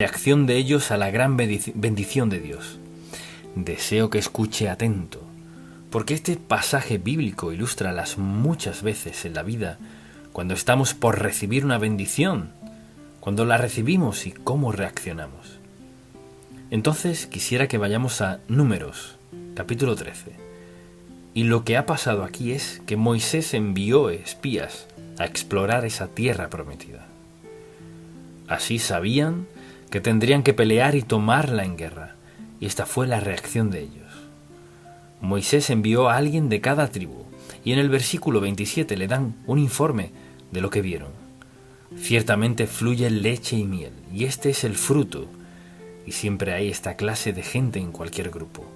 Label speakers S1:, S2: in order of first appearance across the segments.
S1: reacción de ellos a la gran bendición de Dios. Deseo que escuche atento, porque este pasaje bíblico ilustra las muchas veces en la vida cuando estamos por recibir una bendición, cuando la recibimos y cómo reaccionamos. Entonces quisiera que vayamos a Números, capítulo 13. Y lo que ha pasado aquí es que Moisés envió espías a explorar esa tierra prometida. Así sabían que tendrían que pelear y tomarla en guerra, y esta fue la reacción de ellos. Moisés envió a alguien de cada tribu, y en el versículo 27 le dan un informe de lo que vieron. Ciertamente fluye leche y miel, y este es el fruto, y siempre hay esta clase de gente en cualquier grupo.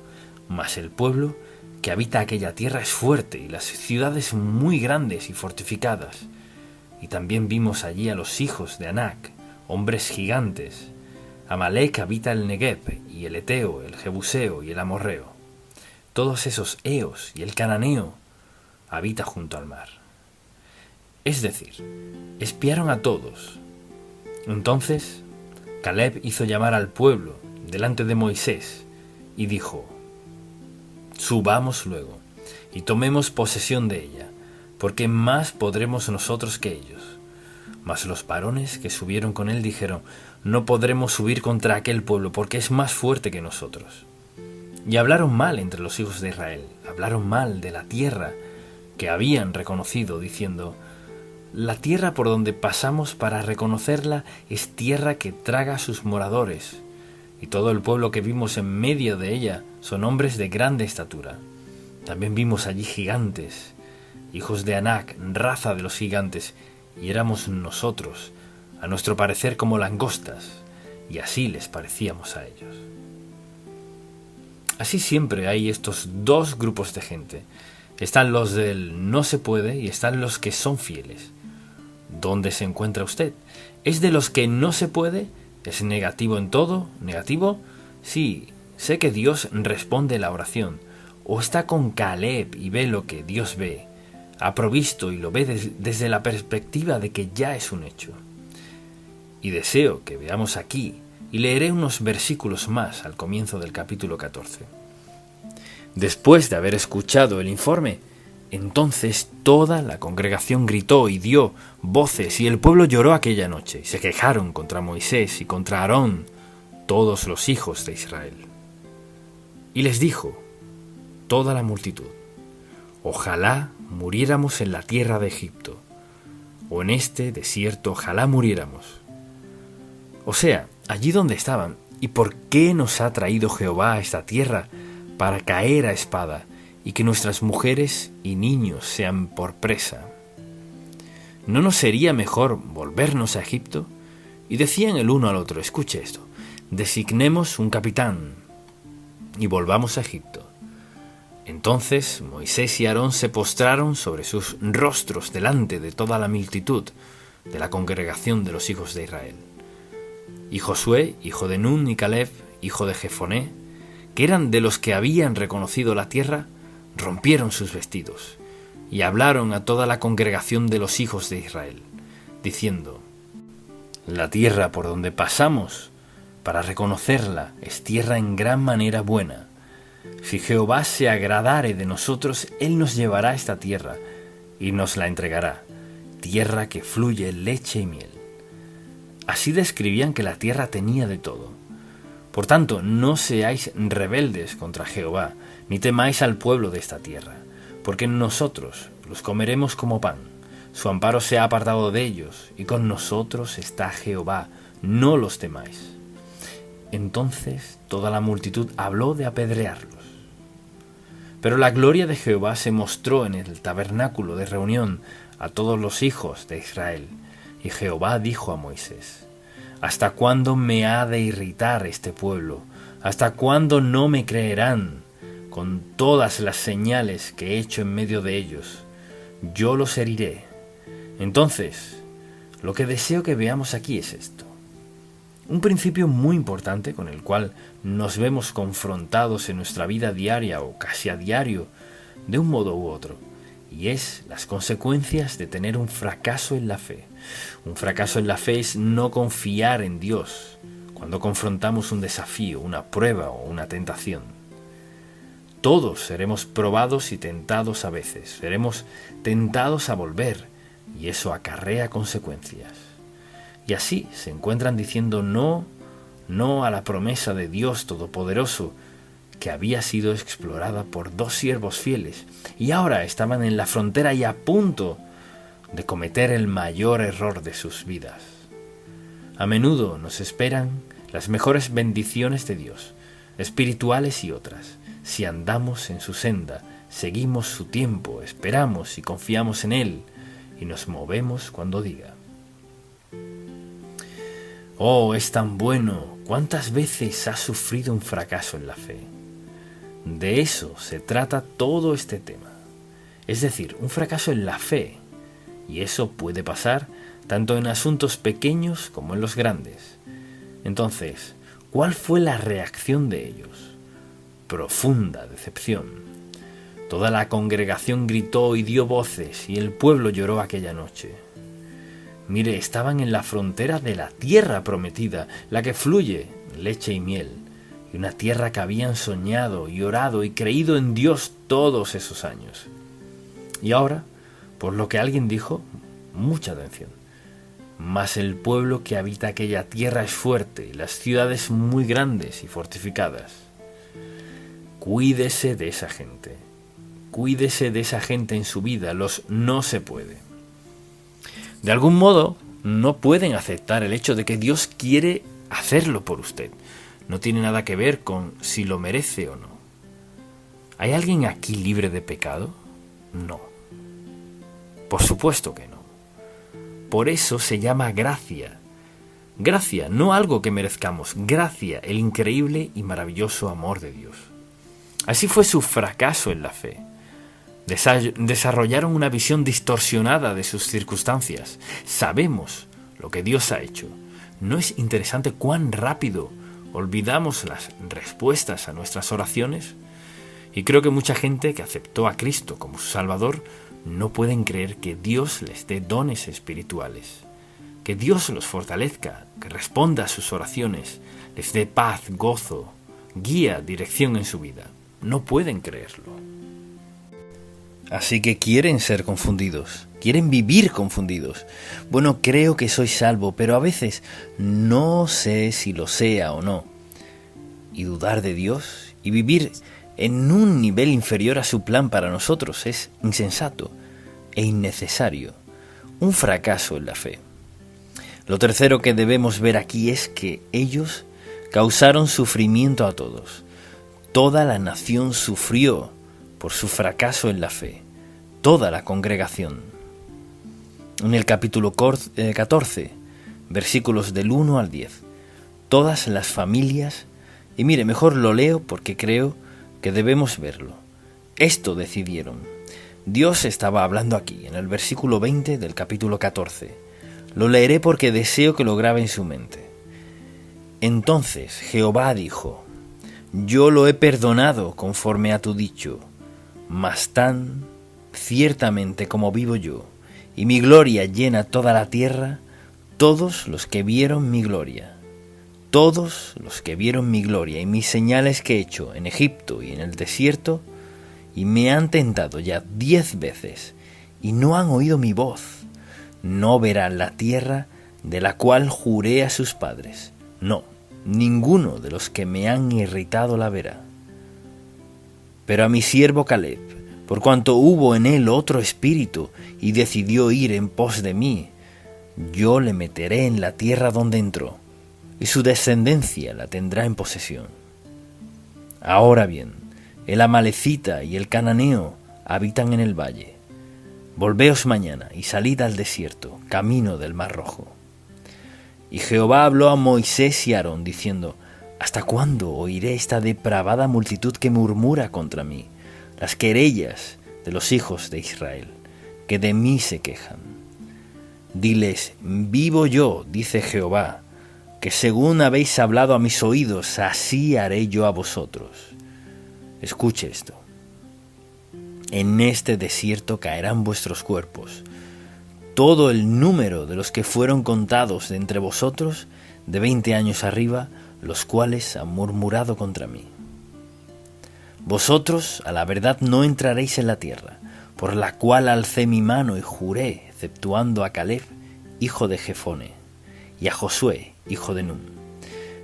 S1: Mas el pueblo que habita aquella tierra es fuerte, y las ciudades muy grandes y fortificadas. Y también vimos allí a los hijos de Anac, hombres gigantes. Amalek habita el Negev, y el Eteo, el Jebuseo y el Amorreo. Todos esos eos y el cananeo habita junto al mar. Es decir, espiaron a todos. Entonces Caleb hizo llamar al pueblo delante de Moisés y dijo: subamos luego y tomemos posesión de ella, porque más podremos nosotros que ellos. Mas los varones que subieron con él dijeron: no podremos subir contra aquel pueblo, porque es más fuerte que nosotros. Y hablaron mal entre los hijos de Israel, hablaron mal de la tierra que habían reconocido, diciendo: la tierra por donde pasamos para reconocerla es tierra que traga a sus moradores, y todo el pueblo que vimos en medio de ella son hombres de grande estatura. También vimos allí gigantes, hijos de Anac, raza de los gigantes, y éramos nosotros, a nuestro parecer, como langostas, y así les parecíamos a ellos. Así siempre hay estos dos grupos de gente. Están los del no se puede y están los que son fieles. ¿Dónde se encuentra usted? ¿Es de los que no se puede? ¿Es negativo en todo? ¿Negativo? Sí, sé que Dios responde la oración. ¿O está con Caleb y ve lo que Dios ve? Ha provisto y lo ve desde la perspectiva de que ya es un hecho. Y deseo que veamos aquí, y leeré unos versículos más al comienzo del capítulo 14. Después de haber escuchado el informe, entonces toda la congregación gritó y dio voces, y el pueblo lloró aquella noche, y se quejaron contra Moisés y contra Aarón, todos los hijos de Israel. Y les dijo toda la multitud: ojalá muriéramos en la tierra de Egipto, o en este desierto ojalá muriéramos. O sea, allí donde estaban. ¿Y por qué nos ha traído Jehová a esta tierra para caer a espada y que nuestras mujeres y niños sean por presa? ¿No nos sería mejor volvernos a Egipto? Y decían el uno al otro: escuche esto, designemos un capitán y volvamos a Egipto. Entonces Moisés y Aarón se postraron sobre sus rostros delante de toda la multitud de la congregación de los hijos de Israel. Y Josué, hijo de Nun, y Caleb, hijo de Jefoné, que eran de los que habían reconocido la tierra, rompieron sus vestidos y hablaron a toda la congregación de los hijos de Israel, diciendo: la tierra por donde pasamos para reconocerla es tierra en gran manera buena. Si Jehová se agradare de nosotros, él nos llevará a esta tierra y nos la entregará, tierra que fluye leche y miel. Así describían que la tierra tenía de todo. Por tanto, no seáis rebeldes contra Jehová, ni temáis al pueblo de esta tierra, porque nosotros los comeremos como pan. Su amparo se ha apartado de ellos, y con nosotros está Jehová, no los temáis. Entonces toda la multitud habló de apedrearlos. Pero la gloria de Jehová se mostró en el tabernáculo de reunión a todos los hijos de Israel. Y Jehová dijo a Moisés: ¿hasta cuándo me ha de irritar este pueblo? ¿Hasta cuándo no me creerán con todas las señales que he hecho en medio de ellos? Yo los heriré. Entonces, lo que deseo que veamos aquí es esto. Un principio muy importante con el cual nos vemos confrontados en nuestra vida diaria o casi a diario, de un modo u otro. Y es las consecuencias de tener un fracaso en la fe. Un fracaso en la fe es no confiar en Dios cuando confrontamos un desafío, una prueba o una tentación. Todos seremos probados y tentados a veces, seremos tentados a volver, y eso acarrea consecuencias. Y así se encuentran diciendo no a la promesa de Dios Todopoderoso, que había sido explorada por 2 siervos fieles, y ahora estaban en la frontera y a punto de cometer el mayor error de sus vidas. A menudo nos esperan las mejores bendiciones de Dios, espirituales y otras, si andamos en su senda, seguimos su tiempo, esperamos y confiamos en Él, y nos movemos cuando diga. Oh, es tan bueno. ¿Cuántas veces has sufrido un fracaso en la fe? De eso se trata todo este tema. Es decir, un fracaso en la fe. Y eso puede pasar tanto en asuntos pequeños como en los grandes. Entonces, ¿cuál fue la reacción de ellos? Profunda decepción. Toda la congregación gritó y dio voces, y el pueblo lloró aquella noche. Mire, estaban en la frontera de la tierra prometida, la que fluye leche y miel, y una tierra que habían soñado y orado y creído en Dios todos esos años. Y ahora, por lo que alguien dijo, mucha atención, mas el pueblo que habita aquella tierra es fuerte, las ciudades muy grandes y fortificadas. Cuídese de esa gente. Cuídese de esa gente en su vida, los no se puede. De algún modo, no pueden aceptar el hecho de que Dios quiere hacerlo por usted. No tiene nada que ver con si lo merece o no. ¿Hay alguien aquí libre de pecado? No. Por supuesto que no. Por eso se llama gracia. Gracia, no algo que merezcamos. Gracia, el increíble y maravilloso amor de Dios. Así fue su fracaso en la fe. Desarrollaron una visión distorsionada de sus circunstancias. Sabemos lo que Dios ha hecho. ¿No es interesante cuán rápido olvidamos las respuestas a nuestras oraciones? Y creo que mucha gente que aceptó a Cristo como su Salvador no pueden creer que Dios les dé dones espirituales, que Dios los fortalezca, que responda a sus oraciones, les dé paz, gozo, guía, dirección en su vida. No pueden creerlo. Así que quieren ser confundidos, quieren vivir confundidos. Bueno, creo que soy salvo, pero a veces no sé si lo sea o no. Y dudar de Dios y vivir en un nivel inferior a su plan para nosotros es insensato e innecesario. Un fracaso en la fe. Lo tercero que debemos ver aquí es que ellos causaron sufrimiento a todos. Toda la nación sufrió por su fracaso en la fe, toda la congregación. En el capítulo 14, versículos del 1 al 10, todas las familias, y mire, mejor lo leo porque creo que debemos verlo. Esto decidieron. Dios estaba hablando aquí, en el versículo 20 del capítulo 14. Lo leeré porque deseo que lo grabe en su mente. Entonces Jehová dijo: Yo lo he perdonado conforme a tu dicho, mas tan ciertamente como vivo yo, y mi gloria llena toda la tierra, todos los que vieron mi gloria, y mis señales que he hecho en Egipto y en el desierto, y me han tentado ya 10 veces, y no han oído mi voz, no verán la tierra de la cual juré a sus padres. No, ninguno de los que me han irritado la verá. Pero a mi siervo Caleb, por cuanto hubo en él otro espíritu y decidió ir en pos de mí, yo le meteré en la tierra donde entró, y su descendencia la tendrá en posesión. Ahora bien, el amalecita y el cananeo habitan en el valle. Volveos mañana y salid al desierto, camino del Mar Rojo. Y Jehová habló a Moisés y a Aarón, diciendo: ¿Hasta cuándo oiré esta depravada multitud que murmura contra mí, las querellas de los hijos de Israel, que de mí se quejan? Diles: vivo yo, dice Jehová, que según habéis hablado a mis oídos, así haré yo a vosotros. Escuche esto. En este desierto caerán vuestros cuerpos. Todo el número de los que fueron contados de entre vosotros, de 20 años arriba, los cuales han murmurado contra mí. Vosotros, a la verdad, no entraréis en la tierra, por la cual alcé mi mano y juré, exceptuando a Caleb, hijo de Jefone, y a Josué, hijo de Nun.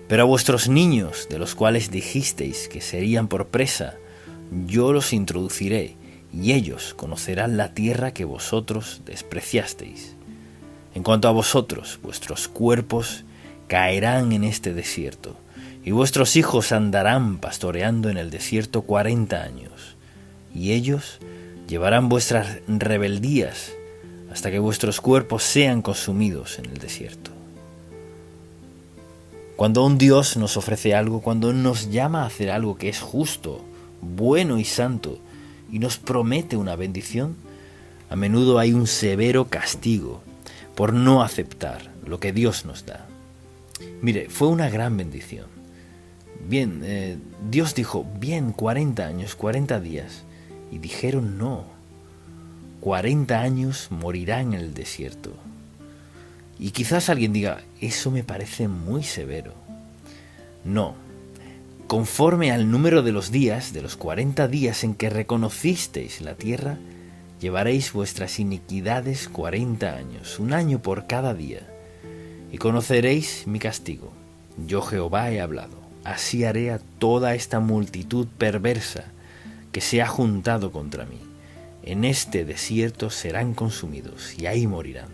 S1: Pero a vuestros niños, de los cuales dijisteis que serían por presa, yo los introduciré, y ellos conocerán la tierra que vosotros despreciasteis. En cuanto a vosotros, vuestros cuerpos caerán en este desierto, y vuestros hijos andarán pastoreando en el desierto 40 años, y ellos llevarán vuestras rebeldías hasta que vuestros cuerpos sean consumidos en el desierto. Cuando un Dios nos ofrece algo, cuando nos llama a hacer algo que es justo, bueno y santo, y nos promete una bendición, a menudo hay un severo castigo por no aceptar lo que Dios nos da. Mire, fue una gran bendición. Bien, Dios dijo, bien, 40 años, 40 días. Y dijeron no. 40 años morirán en el desierto. Y quizás alguien diga, eso me parece muy severo. No. Conforme al número de los días, de los 40 días en que reconocisteis la tierra, llevaréis vuestras iniquidades 40 años, un año por cada día. Y conoceréis mi castigo. Yo Jehová he hablado. Así haré a toda esta multitud perversa que se ha juntado contra mí. En este desierto serán consumidos y ahí morirán.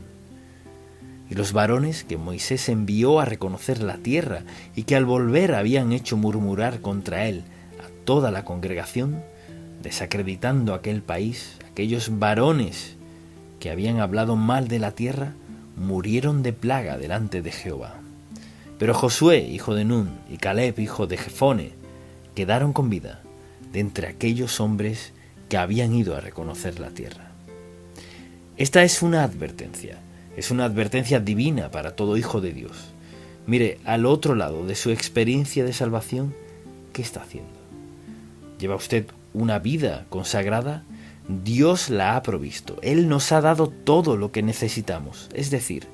S1: Y los varones que Moisés envió a reconocer la tierra y que al volver habían hecho murmurar contra él a toda la congregación, desacreditando aquel país, aquellos varones que habían hablado mal de la tierra, murieron de plaga delante de Jehová. Pero Josué, hijo de Nun, y Caleb, hijo de Jefone, quedaron con vida de entre aquellos hombres que habían ido a reconocer la tierra. Esta es una advertencia divina para todo hijo de Dios. Mire, al otro lado de su experiencia de salvación, ¿qué está haciendo? ¿Lleva usted una vida consagrada? Dios la ha provisto. Él nos ha dado todo lo que necesitamos. Es decir,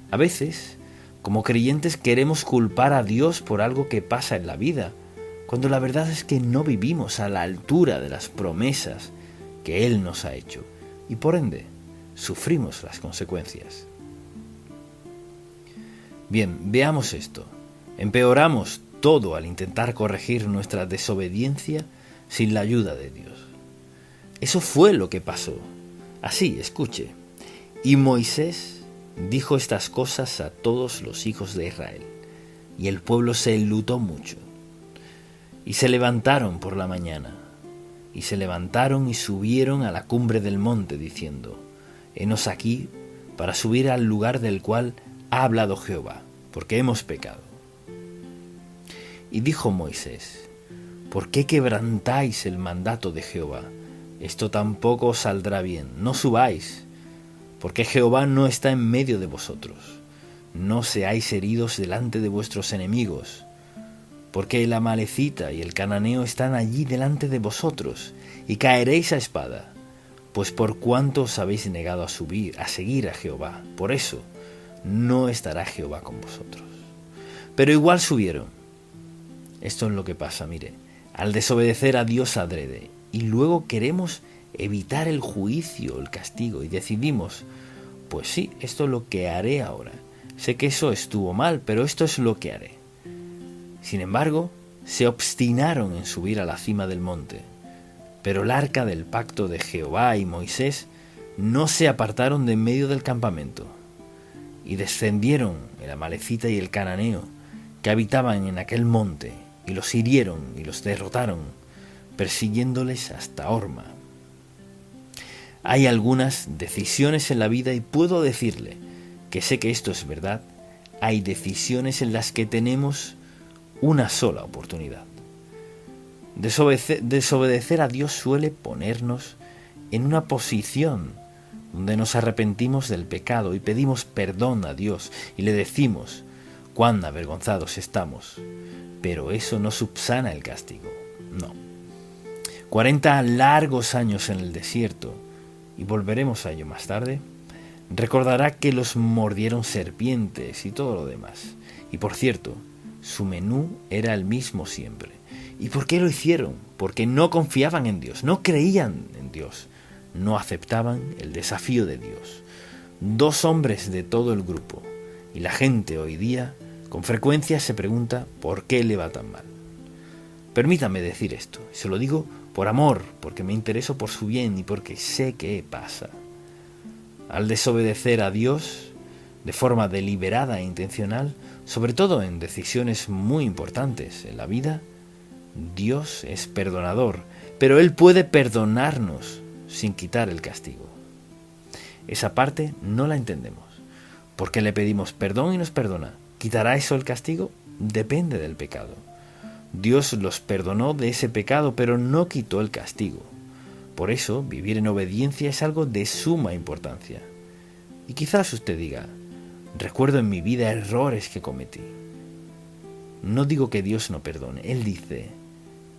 S1: a veces, como creyentes queremos culpar a Dios por algo que pasa en la vida, cuando la verdad es que no vivimos a la altura de las promesas que Él nos ha hecho y por ende sufrimos las consecuencias. Bien, veamos esto. Empeoramos todo al intentar corregir nuestra desobediencia sin la ayuda de Dios. Eso fue lo que pasó. Así, escuche. Y Moisés dijo estas cosas a todos los hijos de Israel, y el pueblo se enlutó mucho. Y se levantaron por la mañana, y se levantaron y subieron a la cumbre del monte, diciendo, henos aquí para subir al lugar del cual ha hablado Jehová, porque hemos pecado. Y dijo Moisés, ¿por qué quebrantáis el mandato de Jehová? Esto tampoco os saldrá bien, no subáis, porque Jehová no está en medio de vosotros. No seáis heridos delante de vuestros enemigos, porque el amalecita y el cananeo están allí delante de vosotros, y caeréis a espada, pues por cuanto os habéis negado a seguir a Jehová, por eso no estará Jehová con vosotros. Pero igual subieron. Esto es lo que pasa, mire, al desobedecer a Dios adrede, y luego queremos evitar el juicio, el castigo, y decidimos, pues sí, esto es lo que haré ahora. Sé que eso estuvo mal, pero esto es lo que haré. Sin embargo, se obstinaron en subir a la cima del monte, pero el arca del pacto de Jehová y Moisés no se apartaron de en medio del campamento, y descendieron el amalecita y el cananeo que habitaban en aquel monte, y los hirieron y los derrotaron, persiguiéndoles hasta Horma. Hay algunas decisiones en la vida, y puedo decirle que sé que esto es verdad, hay decisiones en las que tenemos una sola oportunidad. Desobedecer a Dios suele ponernos en una posición donde nos arrepentimos del pecado y pedimos perdón a Dios y le decimos cuán avergonzados estamos, pero eso no subsana el castigo, no. 40 largos años en el desierto, y volveremos a ello más tarde, recordará que los mordieron serpientes y todo lo demás. Y por cierto, Su menú era el mismo siempre. ¿Y por qué lo hicieron? Porque no confiaban en Dios, no creían en Dios, no aceptaban el desafío de Dios. 2 hombres de todo el grupo. Y la gente hoy día con frecuencia se pregunta por qué le va tan mal. Permítame decir esto, se lo digo por amor, porque me intereso por su bien y porque sé qué pasa. Al desobedecer a Dios de forma deliberada e intencional, sobre todo en decisiones muy importantes en la vida, Dios es perdonador, pero Él puede perdonarnos sin quitar el castigo. Esa parte no la entendemos. ¿Por qué le pedimos perdón y nos perdona? ¿Quitará eso el castigo? Depende del pecado. Dios los perdonó de ese pecado, pero no quitó el castigo. Por eso, vivir en obediencia es algo de suma importancia. Y quizás usted diga, recuerdo en mi vida errores que cometí. No digo que Dios no perdone. Él dice,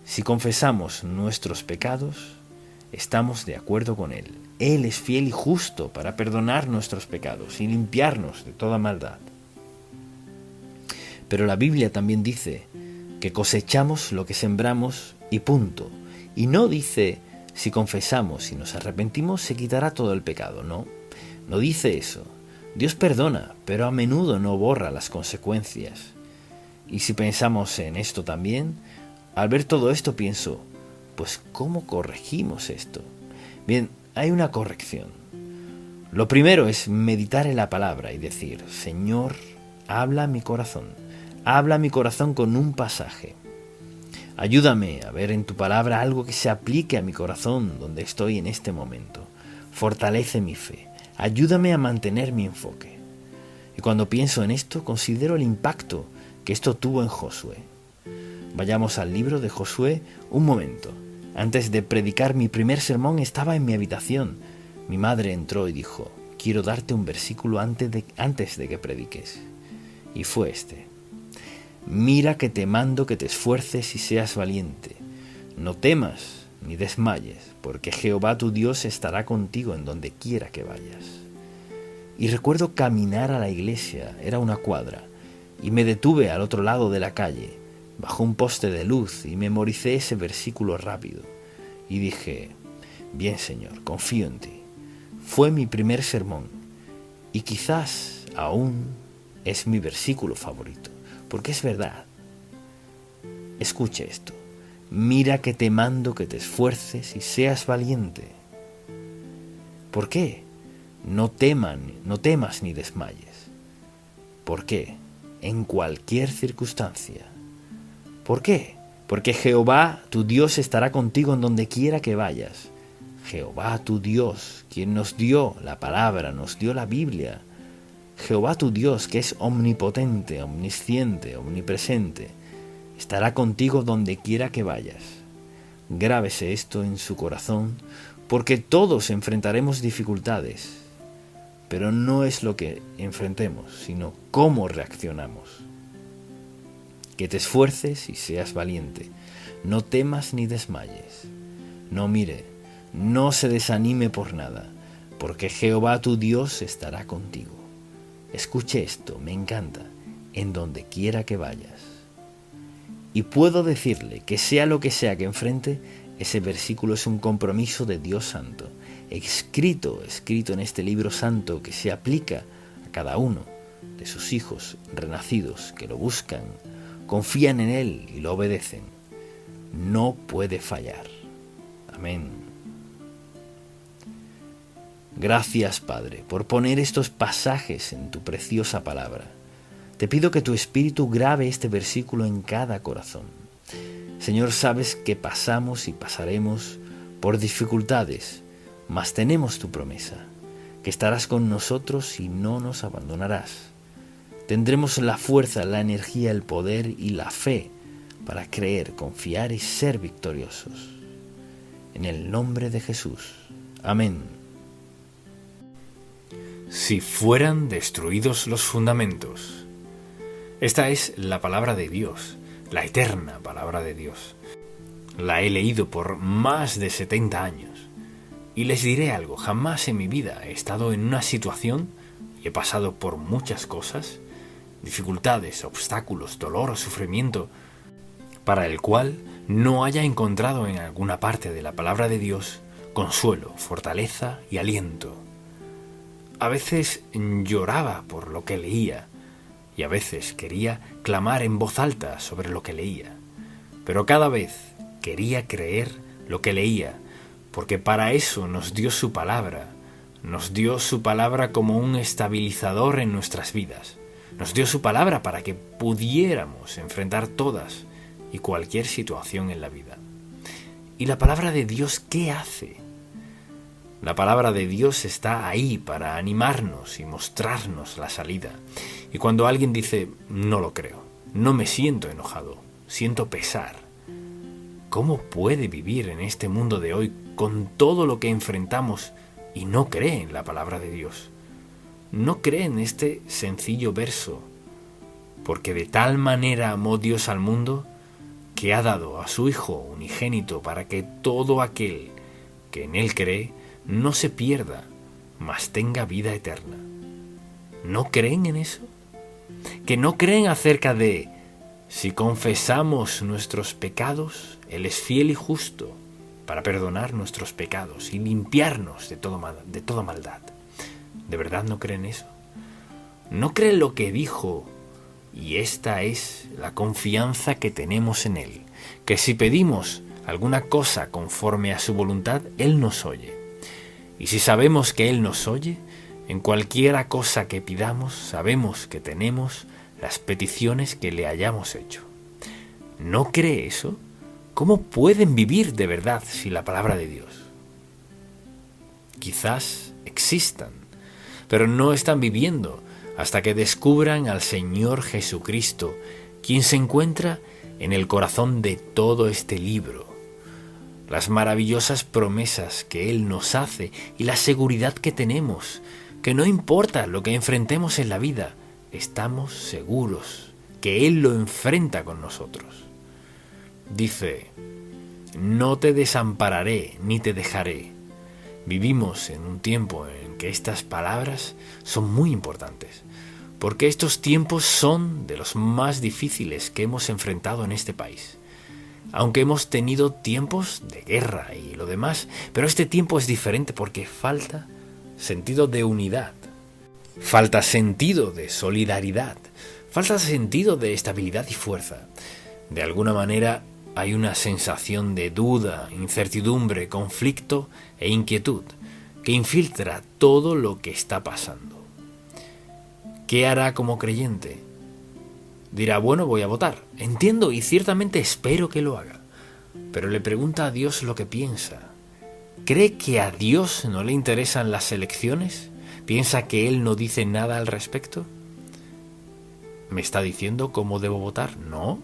S1: si confesamos nuestros pecados, estamos de acuerdo con Él. Él es fiel y justo para perdonar nuestros pecados y limpiarnos de toda maldad. Pero la Biblia también dice que cosechamos lo que sembramos y punto. Y no dice, si confesamos y nos arrepentimos, se quitará todo el pecado. No, no dice eso. Dios perdona, pero a menudo no borra las consecuencias. Y si pensamos en esto también, al ver todo esto pienso, pues ¿cómo corregimos esto? Bien, hay una corrección. Lo primero es meditar en la palabra y decir, Señor, habla a mi corazón. Habla a mi corazón con un pasaje. Ayúdame a ver en tu palabra algo que se aplique a mi corazón donde estoy en este momento. Fortalece mi fe. Ayúdame a mantener mi enfoque. Y cuando pienso en esto, considero el impacto que esto tuvo en Josué. Vayamos al libro de Josué un momento. Antes de predicar mi primer sermón estaba en mi habitación. Mi madre entró y dijo, quiero darte un versículo antes de que prediques. Y fue este. Mira que te mando que te esfuerces y seas valiente. No temas ni desmayes, porque Jehová tu Dios estará contigo en donde quiera que vayas. Y recuerdo caminar a la iglesia, era una cuadra, y me detuve al otro lado de la calle, bajo un poste de luz, y memoricé ese versículo rápido. Y dije, bien Señor, confío en ti. Fue mi primer sermón, y quizás aún es mi versículo favorito. Porque es verdad. Escuche esto. Mira que te mando que te esfuerces y seas valiente. ¿Por qué? No temas ni desmayes. ¿Por qué? En cualquier circunstancia. ¿Por qué? Porque Jehová, tu Dios, estará contigo en donde quiera que vayas. Jehová, tu Dios, quien nos dio la palabra, nos dio la Biblia. Jehová tu Dios, que es omnipotente, omnisciente, omnipresente, estará contigo donde quiera que vayas. Grábese esto en su corazón, porque todos enfrentaremos dificultades, pero no es lo que enfrentemos, sino cómo reaccionamos. Que te esfuerces y seas valiente, no temas ni desmayes. No mire, no se desanime por nada, porque Jehová tu Dios estará contigo. Escuche esto, me encanta, en donde quiera que vayas. Y puedo decirle que sea lo que sea que enfrente, ese versículo es un compromiso de Dios Santo, escrito en este libro santo que se aplica a cada uno de sus hijos renacidos que lo buscan, confían en Él y lo obedecen. No puede fallar. Amén. Gracias, Padre, por poner estos pasajes en tu preciosa palabra. Te pido que tu Espíritu grabe este versículo en cada corazón. Señor, sabes que pasamos y pasaremos por dificultades, mas tenemos tu promesa, que estarás con nosotros y no nos abandonarás. Tendremos la fuerza, la energía, el poder y la fe para creer, confiar y ser victoriosos. En el nombre de Jesús. Amén. Si fueran destruidos los fundamentos. Esta es la palabra de Dios, la eterna palabra de Dios. La he leído por más de 70 años. Y les diré algo, jamás en mi vida he estado en una situación y he pasado por muchas cosas dificultades, obstáculos, dolor o sufrimiento, para el cual no haya encontrado en alguna parte de la palabra de Dios consuelo, fortaleza y aliento. A veces lloraba por lo que leía y a veces quería clamar en voz alta sobre lo que leía, pero cada vez quería creer lo que leía, porque para eso nos dio su palabra como un estabilizador en nuestras vidas. Nos dio su palabra para que pudiéramos enfrentar todas y cualquier situación en la vida. ¿Y la palabra de Dios qué hace? La palabra de Dios está ahí para animarnos y mostrarnos la salida. Y cuando alguien dice, no lo creo, no me siento enojado, siento pesar, ¿cómo puede vivir en este mundo de hoy con todo lo que enfrentamos y no cree en la palabra de Dios? No cree en este sencillo verso, porque de tal manera amó Dios al mundo que ha dado a su Hijo unigénito para que todo aquel que en Él cree no se pierda, mas tenga vida eterna. ¿No creen en eso? ¿Que no creen acerca de si confesamos nuestros pecados, Él es fiel y justo para perdonar nuestros pecados y limpiarnos de toda maldad? ¿De verdad no creen eso? ¿No creen lo que dijo? Y esta es la confianza que tenemos en Él, que si pedimos alguna cosa conforme a su voluntad, Él nos oye. Y si sabemos que Él nos oye, en cualquiera cosa que pidamos, sabemos que tenemos las peticiones que le hayamos hecho. ¿No cree eso? ¿Cómo pueden vivir de verdad sin la palabra de Dios? Quizás existan, pero no están viviendo hasta que descubran al Señor Jesucristo, quien se encuentra en el corazón de todo este libro. Las maravillosas promesas que Él nos hace y la seguridad que tenemos, que no importa lo que enfrentemos en la vida, estamos seguros que Él lo enfrenta con nosotros. Dice, no te desampararé ni te dejaré. Vivimos en un tiempo en que estas palabras son muy importantes, porque estos tiempos son de los más difíciles que hemos enfrentado en este país. Aunque hemos tenido tiempos de guerra y lo demás, pero este tiempo es diferente porque falta sentido de unidad, falta sentido de solidaridad, falta sentido de estabilidad y fuerza. De alguna manera hay una sensación de duda, incertidumbre, conflicto e inquietud que infiltra todo lo que está pasando. ¿Qué hará como creyente? Dirá, bueno, voy a votar. Entiendo y ciertamente espero que lo haga. Pero le pregunta a Dios lo que piensa. ¿Cree que a Dios no le interesan las elecciones? ¿Piensa que Él no dice nada al respecto? ¿Me está diciendo cómo debo votar? No.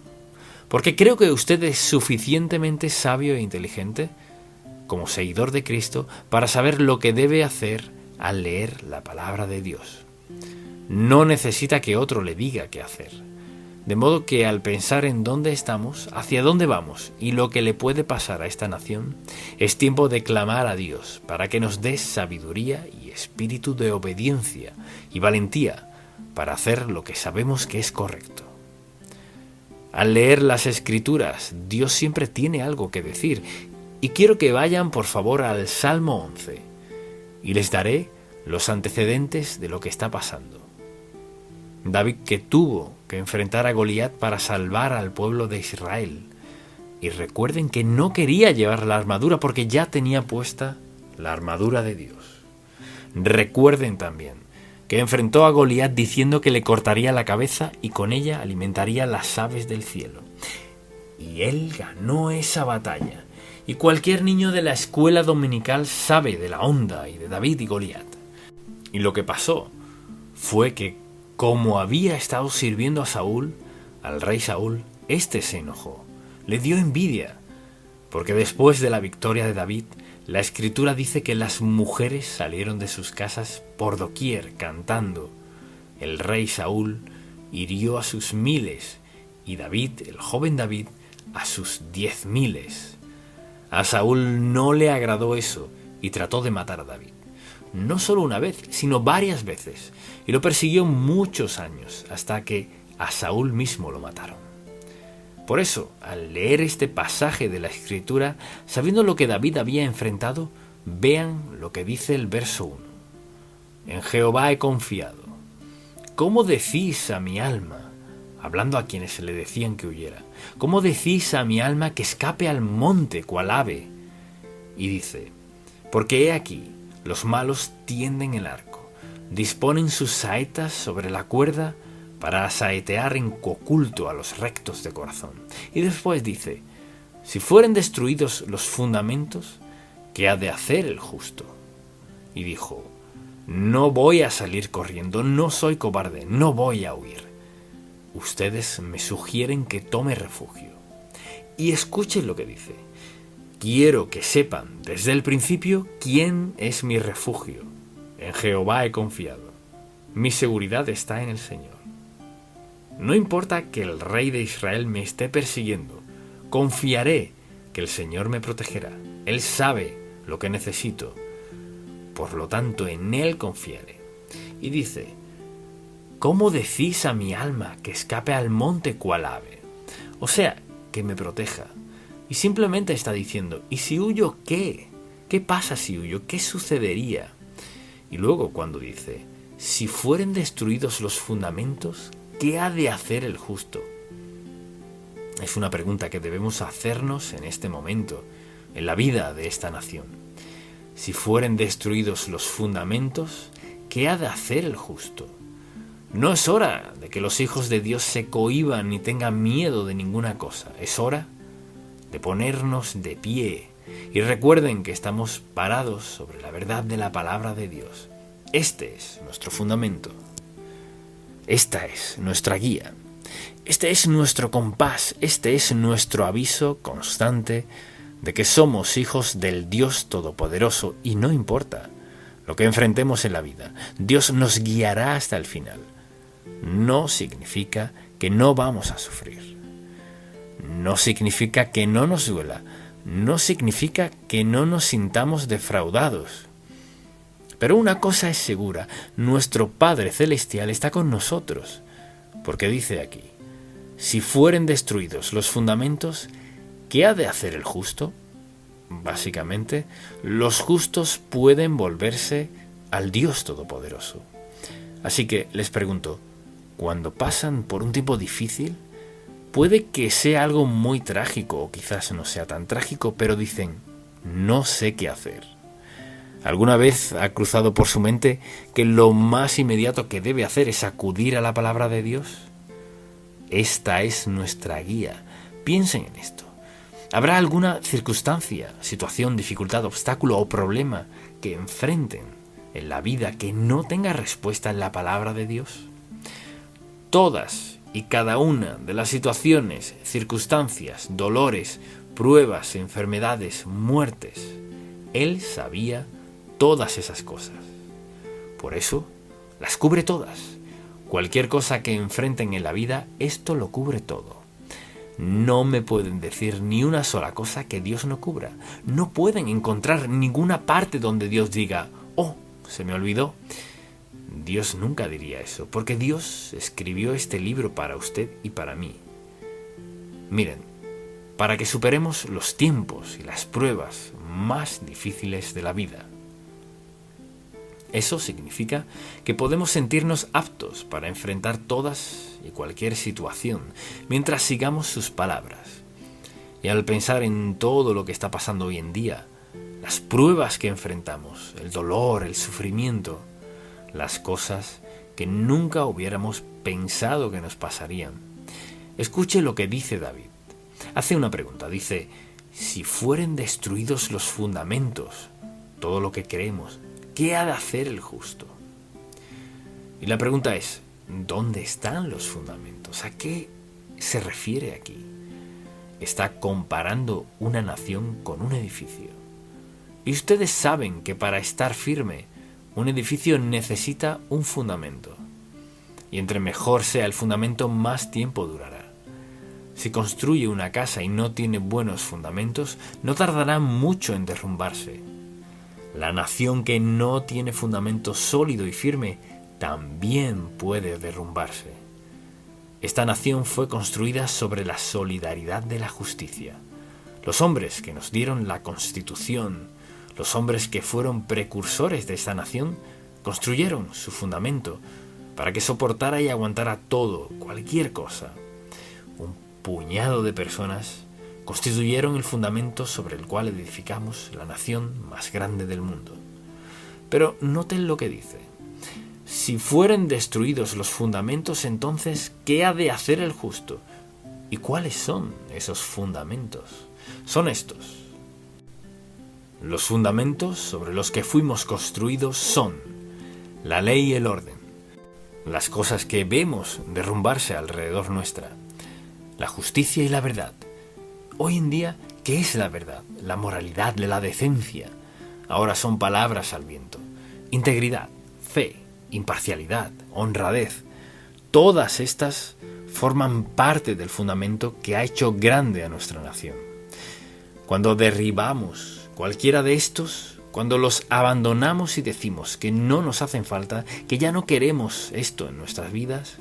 S1: Porque creo que usted es suficientemente sabio e inteligente, como seguidor de Cristo, para saber lo que debe hacer al leer la palabra de Dios. No necesita que otro le diga qué hacer. De modo que al pensar en dónde estamos, hacia dónde vamos y lo que le puede pasar a esta nación, es tiempo de clamar a Dios para que nos dé sabiduría y espíritu de obediencia y valentía para hacer lo que sabemos que es correcto. Al leer las Escrituras, Dios siempre tiene algo que decir, y quiero que vayan por favor al Salmo 11, y les daré los antecedentes de lo que está pasando. David, que tuvo que enfrentar a Goliat para salvar al pueblo de Israel. Y recuerden que no quería llevar la armadura porque ya tenía puesta la armadura de Dios. Recuerden también que enfrentó a Goliat diciendo que le cortaría la cabeza y con ella alimentaría las aves del cielo. Y él ganó esa batalla. Y cualquier niño de la escuela dominical sabe de la onda y de David y Goliat. Y lo que pasó fue que, como había estado sirviendo a Saúl, al rey Saúl, éste se enojó, le dio envidia, porque después de la victoria de David, la Escritura dice que las mujeres salieron de sus casas por doquier cantando. El rey Saúl hirió a sus miles y David, el joven David, a sus 10.000. A Saúl no le agradó eso y trató de matar a David. no solo una vez, sino varias veces, y lo persiguió muchos años, hasta que a Saúl mismo lo mataron. Por eso, al leer este pasaje de la Escritura, sabiendo lo que David había enfrentado, vean lo que dice el verso 1. En Jehová he confiado. ¿Cómo decís a mi alma? Hablando a quienes le decían que huyera. ¿Cómo decís a mi alma que escape al monte cual ave? Y dice, porque he aquí, los malos tienden el arco, disponen sus saetas sobre la cuerda para saetear en oculto a los rectos de corazón. Y después dice, si fueren destruidos los fundamentos, ¿qué ha de hacer el justo? Y dijo, no voy a salir corriendo, no soy cobarde, no voy a huir. Ustedes me sugieren que tome refugio. Y escuchen lo que dice. Quiero que sepan desde el principio quién es mi refugio. En Jehová he confiado. Mi seguridad está en el Señor. No importa que el rey de Israel me esté persiguiendo, confiaré que el Señor me protegerá. Él sabe lo que necesito. Por lo tanto, en Él confiaré. Y dice, ¿cómo decís a mi alma que escape al monte cual ave? O sea, que me proteja. Y simplemente está diciendo, ¿y si huyo qué? ¿Qué pasa si huyo? ¿Qué sucedería? Y luego cuando dice, si fueren destruidos los fundamentos, ¿qué ha de hacer el justo? Es una pregunta que debemos hacernos en este momento, en la vida de esta nación. Si fueren destruidos los fundamentos, ¿qué ha de hacer el justo? No es hora de que los hijos de Dios se cohíban ni tengan miedo de ninguna cosa. Es hora de ponernos de pie. Y recuerden que estamos parados sobre la verdad de la palabra de Dios. Este es nuestro fundamento. Esta es nuestra guía. Este es nuestro compás. Este es nuestro aviso constante de que somos hijos del Dios Todopoderoso y no importa lo que enfrentemos en la vida. Dios nos guiará hasta el final. No significa que no vamos a sufrir. No significa que no nos duela. No significa que no nos sintamos defraudados. Pero una cosa es segura, nuestro Padre Celestial está con nosotros, porque dice aquí, si fueren destruidos los fundamentos, ¿qué ha de hacer el justo? Básicamente, los justos pueden volverse al Dios Todopoderoso. Así que les pregunto, cuando pasan por un tiempo difícil, puede que sea algo muy trágico o quizás no sea tan trágico, pero dicen, no sé qué hacer. ¿Alguna vez ha cruzado por su mente que lo más inmediato que debe hacer es acudir a la palabra de Dios? Esta es nuestra guía. Piensen en esto. ¿Habrá alguna circunstancia, situación, dificultad, obstáculo o problema que enfrenten en la vida que no tenga respuesta en la palabra de Dios? Todas y cada una de las situaciones, circunstancias, dolores, pruebas, enfermedades, muertes, Él sabía todas esas cosas. Por eso, las cubre todas. Cualquier cosa que enfrenten en la vida, esto lo cubre todo. No me pueden decir ni una sola cosa que Dios no cubra. No pueden encontrar ninguna parte donde Dios diga, oh, se me olvidó. Dios nunca diría eso, porque Dios escribió este libro para usted y para mí. Miren, para que superemos los tiempos y las pruebas más difíciles de la vida. Eso significa que podemos sentirnos aptos para enfrentar todas y cualquier situación mientras sigamos sus palabras. Y al pensar en todo lo que está pasando hoy en día, las pruebas que enfrentamos, el dolor, el sufrimiento, las cosas que nunca hubiéramos pensado que nos pasarían. Escuche lo que dice David. Hace una pregunta, dice, si fueren destruidos los fundamentos, todo lo que creemos, ¿qué ha de hacer el justo? Y la pregunta es, ¿dónde están los fundamentos? ¿A qué se refiere aquí? Está comparando una nación con un edificio. Y ustedes saben que para estar firme, un edificio necesita un fundamento. Y entre mejor sea el fundamento, más tiempo durará. Si construye una casa y no tiene buenos fundamentos, no tardará mucho en derrumbarse. La nación que no tiene fundamento sólido y firme también puede derrumbarse. Esta nación fue construida sobre la solidaridad de la justicia. Los hombres que nos dieron la Constitución, los hombres que fueron precursores de esta nación, construyeron su fundamento para que soportara y aguantara todo, cualquier cosa. Un puñado de personas constituyeron el fundamento sobre el cual edificamos la nación más grande del mundo. Pero noten lo que dice. Si fueren destruidos los fundamentos, entonces, ¿qué ha de hacer el justo? ¿Y cuáles son esos fundamentos? Son estos. Los fundamentos sobre los que fuimos construidos son la ley y el orden, las cosas que vemos derrumbarse alrededor nuestra, la justicia y la verdad. Hoy en día, ¿qué es la verdad? La moralidad, la decencia. Ahora son palabras al viento. Integridad, fe, imparcialidad, honradez. Todas estas forman parte del fundamento que ha hecho grande a nuestra nación. Cuando derribamos cualquiera de estos, cuando los abandonamos y decimos que no nos hacen falta, que ya no queremos esto en nuestras vidas,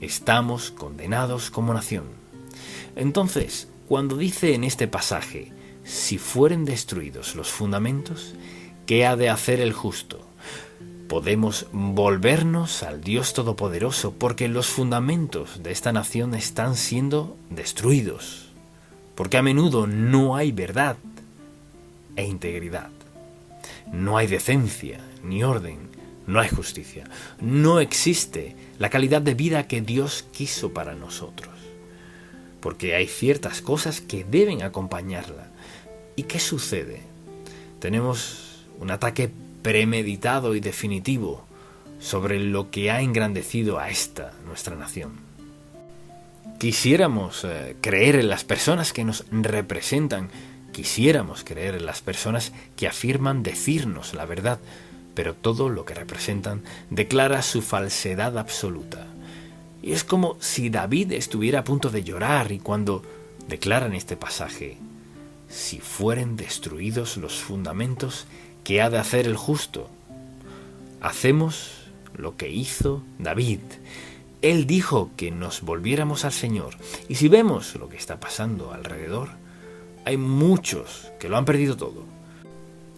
S1: estamos condenados como nación. Entonces, cuando dice en este pasaje, si fueren destruidos los fundamentos, ¿qué ha de hacer el justo? Podemos volvernos al Dios Todopoderoso porque los fundamentos de esta nación están siendo destruidos, porque a menudo no hay verdad e integridad, no hay decencia ni orden, no hay justicia, no existe la calidad de vida que Dios quiso para nosotros. Porque hay ciertas cosas que deben acompañarla. ¿Y qué sucede? Tenemos un ataque premeditado y definitivo sobre lo que ha engrandecido a esta, nuestra nación. Quisiéramos creer en las personas que nos representan, quisiéramos creer en las personas que afirman decirnos la verdad, pero todo lo que representan declara su falsedad absoluta. Y es como si David estuviera a punto de llorar y cuando declara en este pasaje, si fueren destruidos los fundamentos, ¿qué ha de hacer el justo? Hacemos lo que hizo David. Él dijo que nos volviéramos al Señor. Y si vemos lo que está pasando alrededor, hay muchos que lo han perdido todo.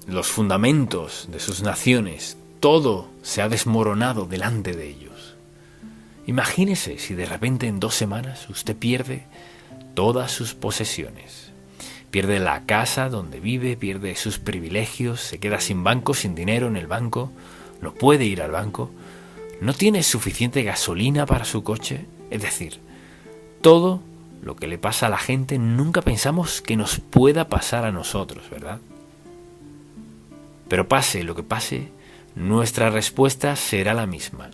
S1: Los fundamentos de sus naciones, todo se ha desmoronado delante de ellos. Imagínese si de repente en 2 semanas usted pierde todas sus posesiones. Pierde la casa donde vive, pierde sus privilegios, se queda sin banco, sin dinero en el banco, no puede ir al banco, no tiene suficiente gasolina para su coche. Es decir, todo lo que le pasa a la gente nunca pensamos que nos pueda pasar a nosotros, ¿verdad? Pero pase lo que pase, nuestra respuesta será la misma.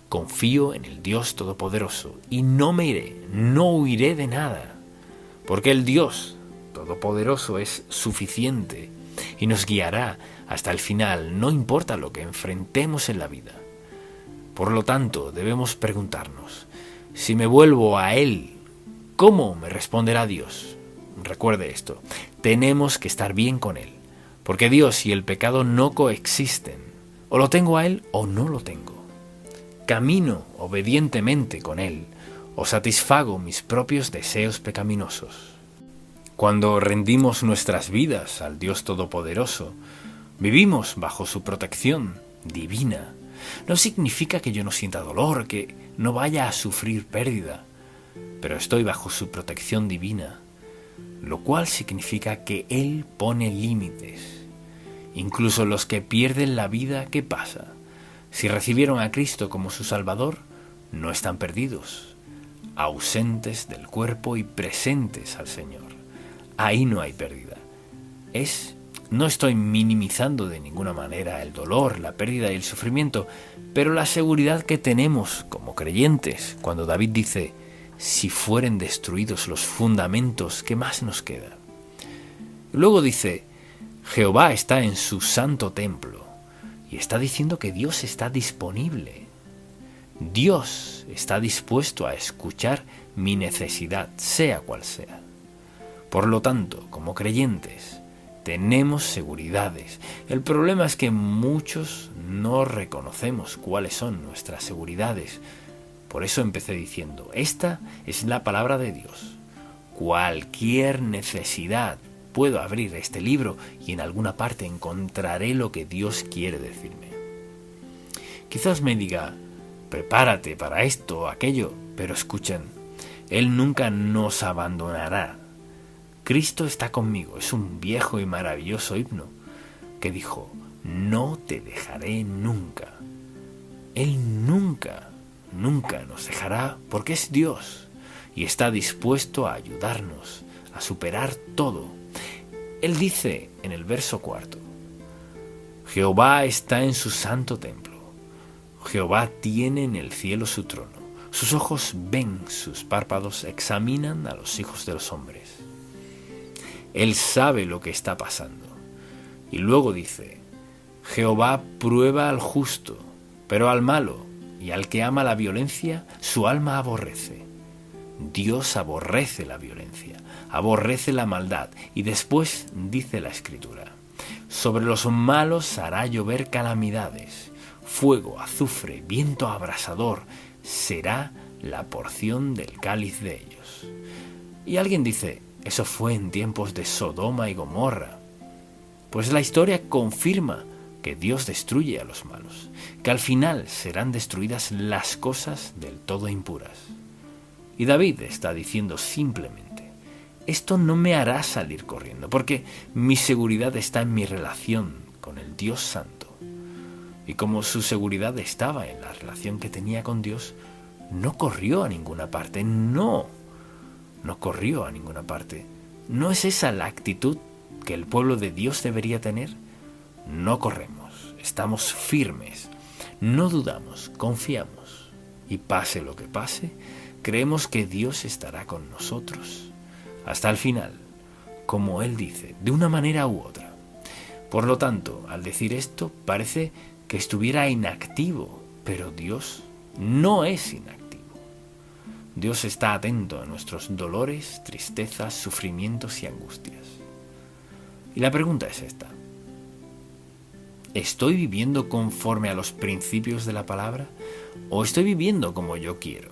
S1: Confío en el Dios Todopoderoso y no huiré de nada, porque el Dios Todopoderoso es suficiente y nos guiará hasta el final, no importa lo que enfrentemos en la vida. Por lo tanto, debemos preguntarnos, si me vuelvo a Él, ¿cómo me responderá Dios? Recuerde esto, tenemos que estar bien con Él, porque Dios y el pecado no coexisten, o lo tengo a Él o no lo tengo. Camino obedientemente con Él, o satisfago mis propios deseos pecaminosos. Cuando rendimos nuestras vidas al Dios Todopoderoso, vivimos bajo su protección divina. No significa que yo no sienta dolor, que no vaya a sufrir pérdida, pero estoy bajo su protección divina, lo cual significa que Él pone límites. Incluso los que pierden la vida, ¿qué pasa? Si recibieron a Cristo como su Salvador, no están perdidos, ausentes del cuerpo y presentes al Señor. Ahí no hay pérdida. No estoy minimizando de ninguna manera el dolor, la pérdida y el sufrimiento, pero la seguridad que tenemos como creyentes cuando David dice, si fueren destruidos los fundamentos, ¿qué más nos queda? Luego dice, Jehová está en su santo templo. Y está diciendo que Dios está disponible. Dios está dispuesto a escuchar mi necesidad, sea cual sea. Por lo tanto, como creyentes, tenemos seguridades. El problema es que muchos no reconocemos cuáles son nuestras seguridades. Por eso empecé diciendo, esta es la palabra de Dios. Cualquier necesidad, puedo abrir este libro y en alguna parte encontraré lo que Dios quiere decirme. Quizás me diga, prepárate para esto o aquello, pero escuchen, Él nunca nos abandonará. Cristo está conmigo, es un viejo y maravilloso himno que dijo, no te dejaré nunca. Él nunca nos dejará porque es Dios y está dispuesto a ayudarnos a superar todo. Él dice en el verso 4, Jehová está en su santo templo. Jehová tiene en el cielo su trono. Sus ojos ven, sus párpados examinan a los hijos de los hombres. Él sabe lo que está pasando. Y luego dice, Jehová prueba al justo, pero al malo y al que ama la violencia, su alma aborrece. Dios aborrece la violencia, aborrece la maldad, y después dice la Escritura, sobre los malos hará llover calamidades, fuego, azufre, viento abrasador, será la porción del cáliz de ellos. Y alguien dice, eso fue en tiempos de Sodoma y Gomorra. Pues la historia confirma que Dios destruye a los malos, que al final serán destruidas las cosas del todo impuras. Y David está diciendo simplemente, esto no me hará salir corriendo, porque mi seguridad está en mi relación con el Dios Santo. Y como su seguridad estaba en la relación que tenía con Dios, no corrió a ninguna parte, no corrió a ninguna parte. ¿No es esa la actitud que el pueblo de Dios debería tener? No corremos, estamos firmes, no dudamos, confiamos. Y pase lo que pase, creemos que Dios estará con nosotros hasta el final, como Él dice, de una manera u otra. Por lo tanto, al decir esto, parece que estuviera inactivo, pero Dios no es inactivo. Dios está atento a nuestros dolores, tristezas, sufrimientos y angustias. Y la pregunta es esta: ¿estoy viviendo conforme a los principios de la palabra o estoy viviendo como yo quiero?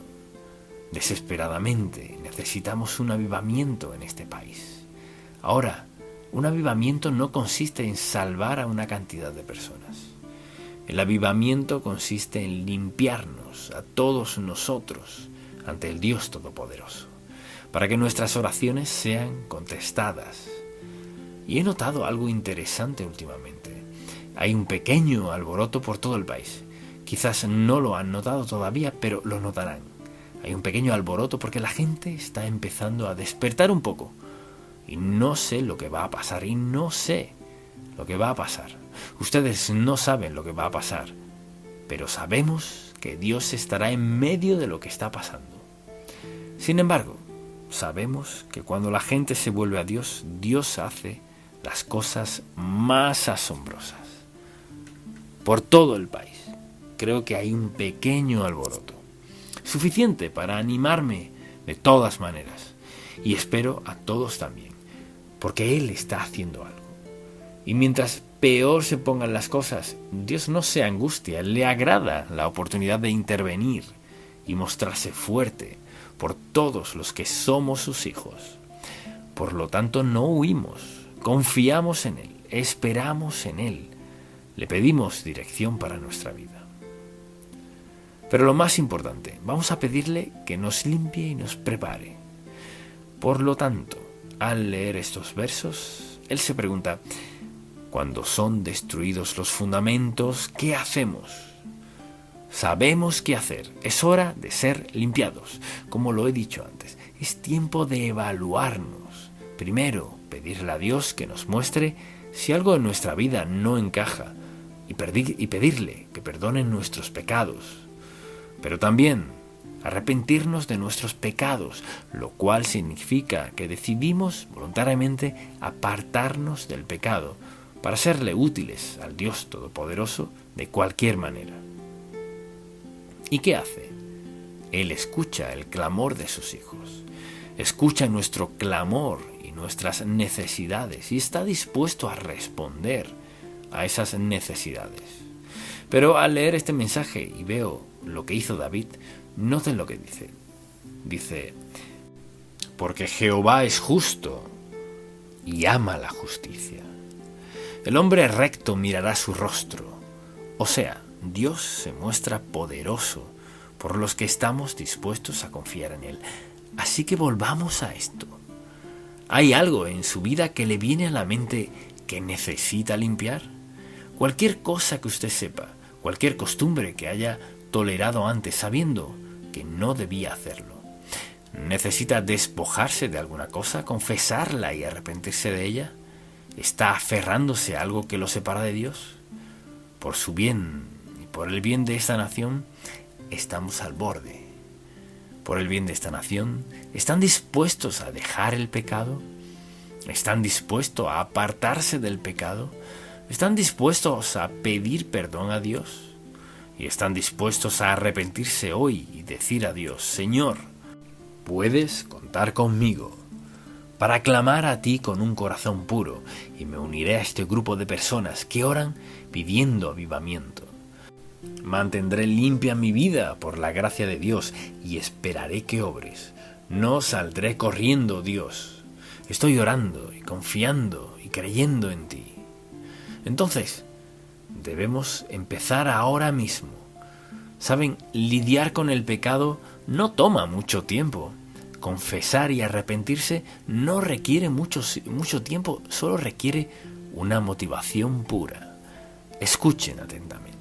S1: Desesperadamente necesitamos un avivamiento en este país. Ahora, un avivamiento no consiste en salvar a una cantidad de personas. El avivamiento consiste en limpiarnos a todos nosotros ante el Dios Todopoderoso, para que nuestras oraciones sean contestadas. Y he notado algo interesante últimamente. Hay un pequeño alboroto por todo el país. Quizás no lo han notado todavía, pero lo notarán. Hay un pequeño alboroto porque la gente está empezando a despertar un poco. Y no sé lo que va a pasar, y no sé lo que va a pasar. Ustedes no saben lo que va a pasar, pero sabemos que Dios estará en medio de lo que está pasando. Sin embargo, sabemos que cuando la gente se vuelve a Dios, Dios hace las cosas más asombrosas. Por todo el país, creo que hay un pequeño alboroto, suficiente para animarme de todas maneras, y espero a todos también, porque Él está haciendo algo. Y mientras peor se pongan las cosas, Dios no se angustia, le agrada la oportunidad de intervenir y mostrarse fuerte por todos los que somos sus hijos. Por lo tanto, no huimos, confiamos en Él, esperamos en Él, le pedimos dirección para nuestra vida. Pero lo más importante, vamos a pedirle que nos limpie y nos prepare. Por lo tanto, al leer estos versos, Él se pregunta, cuando son destruidos los fundamentos, ¿qué hacemos? Sabemos qué hacer, es hora de ser limpiados. Como lo he dicho antes, es tiempo de evaluarnos. Primero, pedirle a Dios que nos muestre si algo en nuestra vida no encaja y pedirle que perdone nuestros pecados. Pero también arrepentirnos de nuestros pecados, lo cual significa que decidimos voluntariamente apartarnos del pecado para serle útiles al Dios Todopoderoso de cualquier manera. ¿Y qué hace? Él escucha el clamor de sus hijos, escucha nuestro clamor y nuestras necesidades y está dispuesto a responder a esas necesidades. Pero al leer este mensaje y veo lo que hizo David, noten lo que dice. Dice, porque Jehová es justo y ama la justicia. El hombre recto mirará su rostro. O sea, Dios se muestra poderoso por los que estamos dispuestos a confiar en Él. Así que volvamos a esto. ¿Hay algo en su vida que le viene a la mente que necesita limpiar? Cualquier cosa que usted sepa, cualquier costumbre que haya tolerado antes sabiendo que no debía hacerlo. ¿Necesita despojarse de alguna cosa, confesarla y arrepentirse de ella? ¿Está aferrándose a algo que lo separa de Dios? Por su bien y por el bien de esta nación, estamos al borde. Por el bien de esta nación, ¿están dispuestos a dejar el pecado? ¿Están dispuestos a apartarse del pecado? ¿Están dispuestos a pedir perdón a Dios? ¿Y están dispuestos a arrepentirse hoy y decir a Dios, Señor, puedes contar conmigo para clamar a ti con un corazón puro y me uniré a este grupo de personas que oran pidiendo avivamiento? Mantendré limpia mi vida por la gracia de Dios y esperaré que obres. No saldré corriendo, Dios. Estoy orando y confiando y creyendo en ti. Entonces, debemos empezar ahora mismo. Saben, lidiar con el pecado no toma mucho tiempo. Confesar y arrepentirse no requiere mucho tiempo, solo requiere una motivación pura. Escuchen atentamente.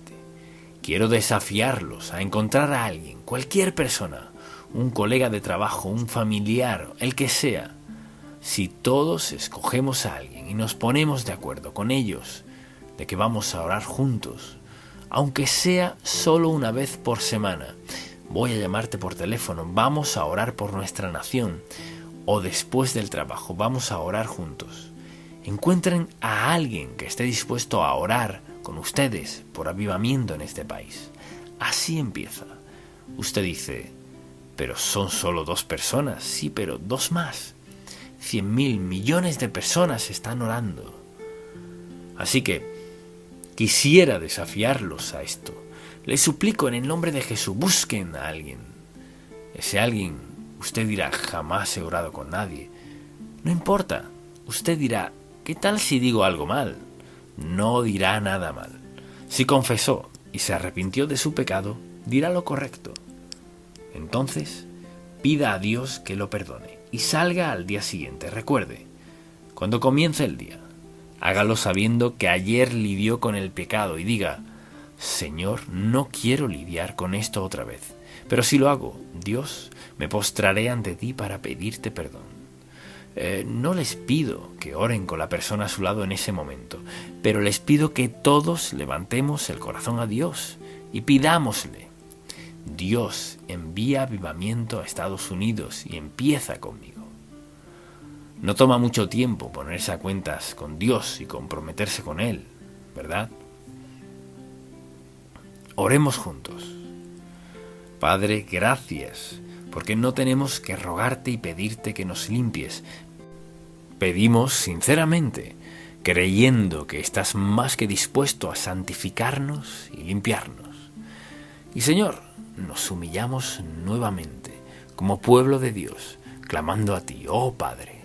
S1: Quiero desafiarlos a encontrar a alguien, cualquier persona, un colega de trabajo, un familiar, el que sea. Si todos escogemos a alguien y nos ponemos de acuerdo con ellos de que vamos a orar juntos, aunque sea solo una vez por semana, voy a llamarte por teléfono, vamos a orar por nuestra nación, o después del trabajo vamos a orar juntos. Encuentren a alguien que esté dispuesto a orar con ustedes por avivamiento en este país. Así empieza. Usted dice, pero son solo 2 personas. Sí, pero 2 más. 100.000 millones de personas están orando. Así que quisiera desafiarlos a esto. Les suplico en el nombre de Jesús, busquen a alguien. Ese alguien, usted dirá, jamás he orado con nadie. No importa, usted dirá, ¿qué tal si digo algo mal? No dirá nada mal. Si confesó y se arrepintió de su pecado, dirá lo correcto. Entonces, pida a Dios que lo perdone y salga al día siguiente. Recuerde, cuando comience el día, hágalo sabiendo que ayer lidió con el pecado y diga, Señor, no quiero lidiar con esto otra vez, pero si lo hago, Dios, me postraré ante ti para pedirte perdón. No les pido que oren con la persona a su lado en ese momento, pero les pido que todos levantemos el corazón a Dios y pidámosle. Dios envía avivamiento a Estados Unidos y empieza conmigo. No toma mucho tiempo ponerse a cuentas con Dios y comprometerse con Él, ¿verdad? Oremos juntos. Padre, gracias, porque no tenemos que rogarte y pedirte que nos limpies. Pedimos sinceramente, creyendo que estás más que dispuesto a santificarnos y limpiarnos. Y Señor, nos humillamos nuevamente, como pueblo de Dios, clamando a ti, oh Padre.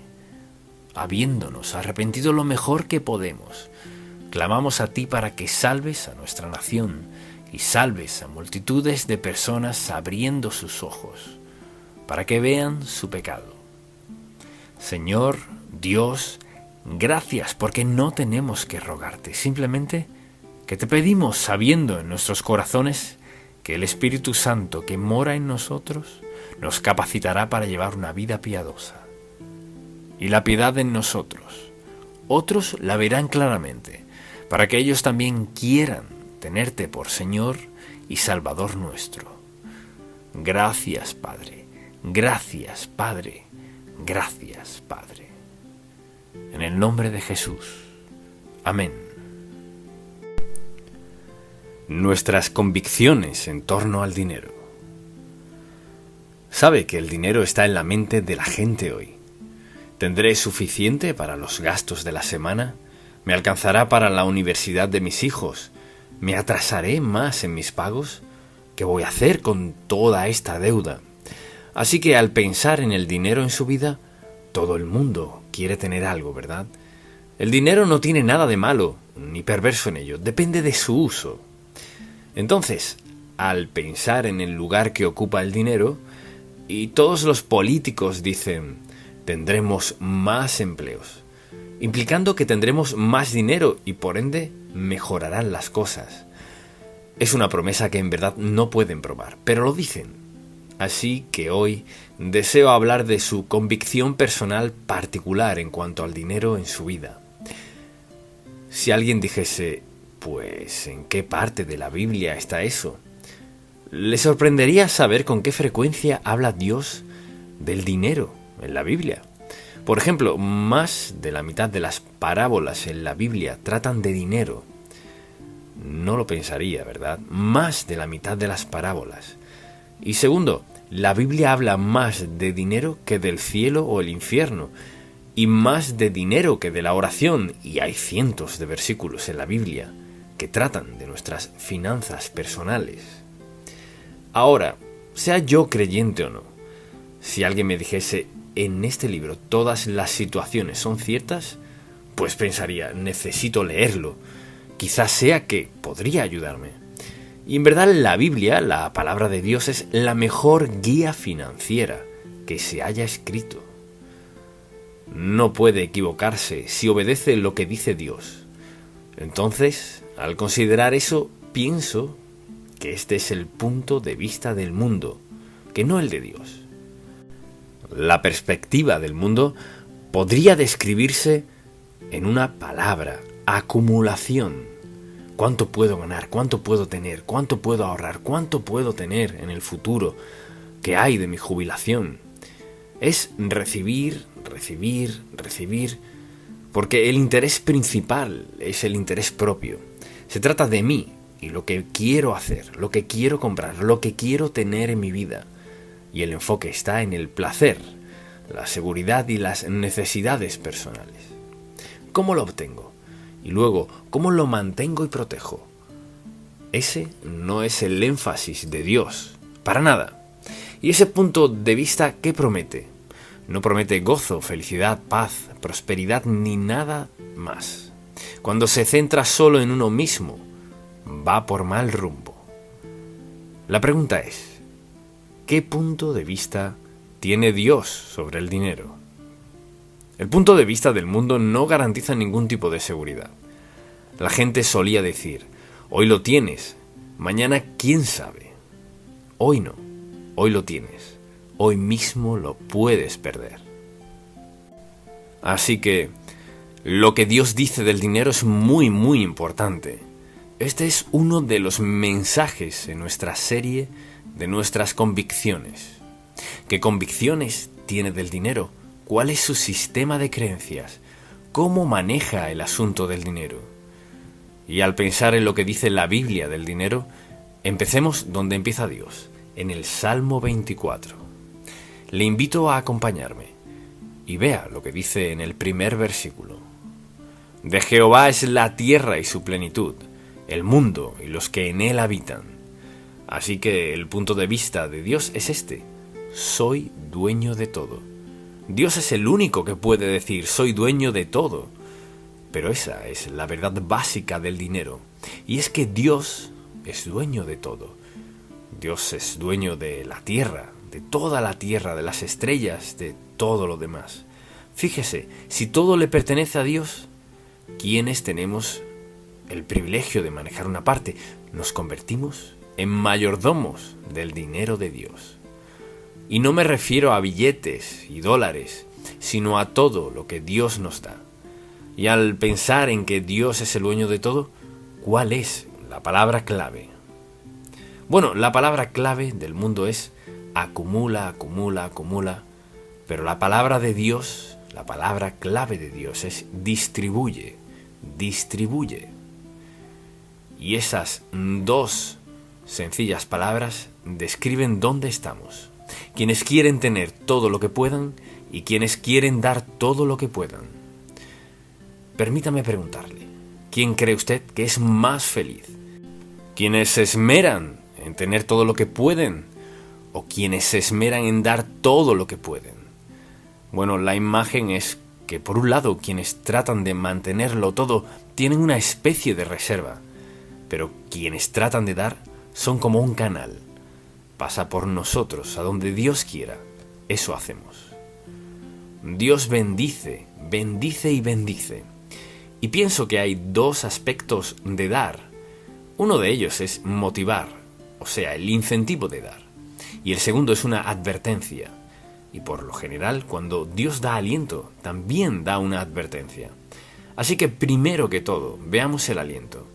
S1: Habiéndonos arrepentido lo mejor que podemos, clamamos a ti para que salves a nuestra nación y salves a multitudes de personas abriendo sus ojos, para que vean su pecado. Señor, Dios, gracias porque no tenemos que rogarte, simplemente que te pedimos sabiendo en nuestros corazones que el Espíritu Santo que mora en nosotros nos capacitará para llevar una vida piadosa. Y la piedad en nosotros, otros la verán claramente, para que ellos también quieran tenerte por Señor y Salvador nuestro. Gracias, Padre. Gracias, Padre. Gracias, Padre. En el nombre de Jesús. Amén. Nuestras convicciones en torno al dinero. Sabe que el dinero está en la mente de la gente hoy. ¿Tendré suficiente para los gastos de la semana? ¿Me alcanzará para la universidad de mis hijos? ¿Me atrasaré más en mis pagos? ¿Qué voy a hacer con toda esta deuda? Así que al pensar en el dinero en su vida, todo el mundo quiere tener algo, ¿verdad? El dinero no tiene nada de malo, ni perverso en ello, depende de su uso. Entonces, al pensar en el lugar que ocupa el dinero, y todos los políticos dicen, tendremos más empleos, implicando que tendremos más dinero y por ende mejorarán las cosas. Es una promesa que en verdad no pueden probar, pero lo dicen. Así que hoy deseo hablar de su convicción personal particular en cuanto al dinero en su vida. Si alguien dijese, pues, ¿en qué parte de la Biblia está eso? Le sorprendería saber con qué frecuencia habla Dios del dinero en la Biblia. Por ejemplo, más de la mitad de las parábolas en la Biblia tratan de dinero. No lo pensaría, ¿verdad? Más de la mitad de las parábolas. Y segundo, la Biblia habla más de dinero que del cielo o el infierno, y más de dinero que de la oración, y hay cientos de versículos en la Biblia que tratan de nuestras finanzas personales. Ahora, sea yo creyente o no, si alguien me dijese, en este libro todas las situaciones son ciertas, pues pensaría, necesito leerlo, quizás sea que podría ayudarme. Y en verdad la Biblia, la palabra de Dios, es la mejor guía financiera que se haya escrito. No puede equivocarse si obedece lo que dice Dios. Entonces, al considerar eso, pienso que este es el punto de vista del mundo, que no el de Dios. La perspectiva del mundo podría describirse en una palabra: acumulación. ¿Cuánto puedo ganar? ¿Cuánto puedo tener? ¿Cuánto puedo ahorrar? ¿Cuánto puedo tener en el futuro? ¿Qué hay de mi jubilación? Es recibir, recibir, recibir, porque el interés principal es el interés propio. Se trata de mí y lo que quiero hacer, lo que quiero comprar, lo que quiero tener en mi vida. Y el enfoque está en el placer, la seguridad y las necesidades personales. ¿Cómo lo obtengo? Y luego, ¿cómo lo mantengo y protejo? Ese no es el énfasis de Dios, para nada. ¿Y ese punto de vista qué promete? No promete gozo, felicidad, paz, prosperidad ni nada más. Cuando se centra solo en uno mismo, va por mal rumbo. La pregunta es, ¿qué punto de vista tiene Dios sobre el dinero? El punto de vista del mundo no garantiza ningún tipo de seguridad. La gente solía decir, hoy lo tienes, mañana quién sabe. Hoy no, hoy lo tienes, hoy mismo lo puedes perder. Así que, lo que Dios dice del dinero es muy, muy importante. Este es uno de los mensajes en nuestra serie de nuestras convicciones. ¿Qué convicciones tiene del dinero? ¿Cuál es su sistema de creencias? ¿Cómo maneja el asunto del dinero? Y al pensar en lo que dice la Biblia del dinero, empecemos donde empieza Dios, en el Salmo 24. Le invito a acompañarme y vea lo que dice en el primer versículo. De Jehová es la tierra y su plenitud, el mundo y los que en él habitan. Así que el punto de vista de Dios es este: soy dueño de todo. Dios es el único que puede decir soy dueño de todo. Pero esa es la verdad básica del dinero. Y es que Dios es dueño de todo. Dios es dueño de la tierra, de toda la tierra, de las estrellas, de todo lo demás. Fíjese, si todo le pertenece a Dios, ¿quiénes tenemos el privilegio de manejar una parte? Nos convertimos en mayordomos del dinero de Dios. Y no me refiero a billetes y dólares, sino a todo lo que Dios nos da. Y al pensar en que Dios es el dueño de todo, ¿cuál es la palabra clave? Bueno, la palabra clave del mundo es acumula, acumula, acumula. Pero la palabra de Dios, la palabra clave de Dios es distribuye, distribuye. Y esas dos sencillas palabras describen dónde estamos. Quienes quieren tener todo lo que puedan y quienes quieren dar todo lo que puedan. Permítame preguntarle, ¿quién cree usted que es más feliz? ¿Quienes se esmeran en tener todo lo que pueden o quienes se esmeran en dar todo lo que pueden? Bueno, la imagen es que por un lado quienes tratan de mantenerlo todo tienen una especie de reserva, pero quienes tratan de dar son como un canal. Pasa por nosotros a donde Dios quiera. Eso hacemos. Dios bendice, bendice y bendice. Y pienso que hay dos aspectos de dar. Uno de ellos es motivar, o sea, el incentivo de dar. Y el segundo es una advertencia. Y por lo general, cuando Dios da aliento, también da una advertencia. Así que primero que todo, veamos el aliento.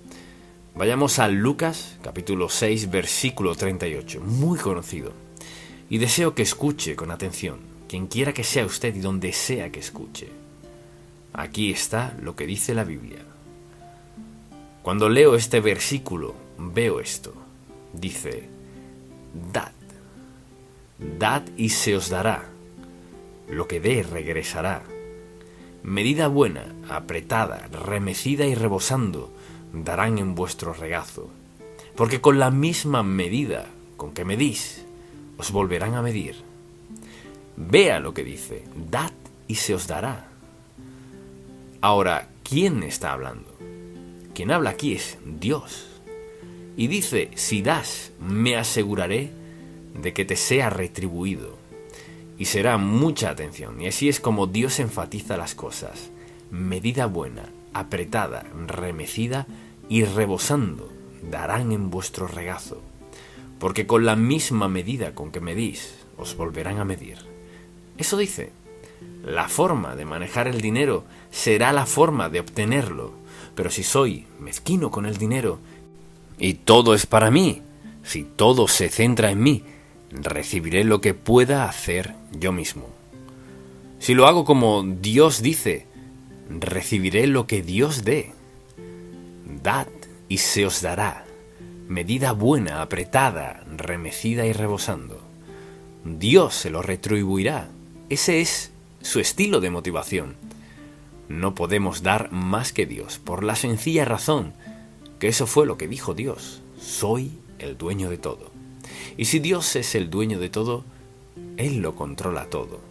S1: Vayamos a Lucas, capítulo 6, versículo 38, muy conocido. Y deseo que escuche con atención, quien quiera que sea usted y donde sea que escuche. Aquí está lo que dice la Biblia. Cuando leo este versículo, veo esto. Dice, dad. Dad y se os dará. Lo que dé regresará. Medida buena, apretada, remecida y rebosando, darán en vuestro regazo. Porque con la misma medida con que medís, os volverán a medir. Vea lo que dice, dad y se os dará. Ahora, ¿quién está hablando? Quien habla aquí es Dios. Y dice, si das, me aseguraré de que te sea retribuido. Y será mucha atención. Y así es como Dios enfatiza las cosas. Medida buena, apretada, remecida y rebosando, darán en vuestro regazo. Porque con la misma medida con que medís, os volverán a medir. Eso dice, la forma de manejar el dinero será la forma de obtenerlo. Pero si soy mezquino con el dinero y todo es para mí, si todo se centra en mí, recibiré lo que pueda hacer yo mismo. Si lo hago como Dios dice, recibiré lo que Dios dé. Dad y se os dará, medida buena, apretada, remecida y rebosando. Dios se lo retribuirá. Ese es su estilo de motivación. No podemos dar más que Dios, por la sencilla razón que eso fue lo que dijo Dios. Soy el dueño de todo. Y si Dios es el dueño de todo, Él lo controla todo.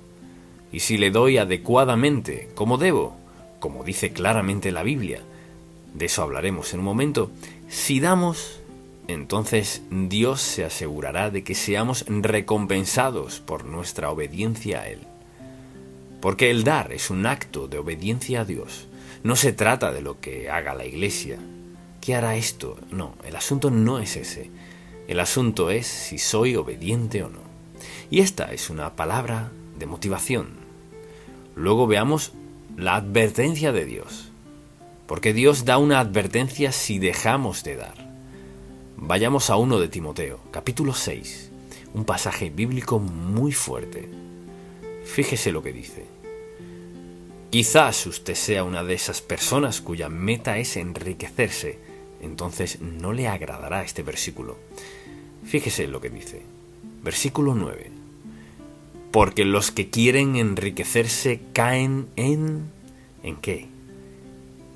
S1: Y si le doy adecuadamente, como debo, como dice claramente la Biblia, de eso hablaremos en un momento, si damos, entonces Dios se asegurará de que seamos recompensados por nuestra obediencia a Él. Porque el dar es un acto de obediencia a Dios. No se trata de lo que haga la Iglesia. ¿Qué hará esto? No, el asunto no es ese. El asunto es si soy obediente o no. Y esta es una palabra de motivación. Luego veamos la advertencia de Dios. Porque Dios da una advertencia si dejamos de dar. Vayamos a 1 de Timoteo, capítulo 6, un pasaje bíblico muy fuerte. Fíjese lo que dice. Quizás usted sea una de esas personas cuya meta es enriquecerse, entonces no le agradará este versículo. Fíjese lo que dice. Versículo 9. Porque los que quieren enriquecerse caen ¿en qué?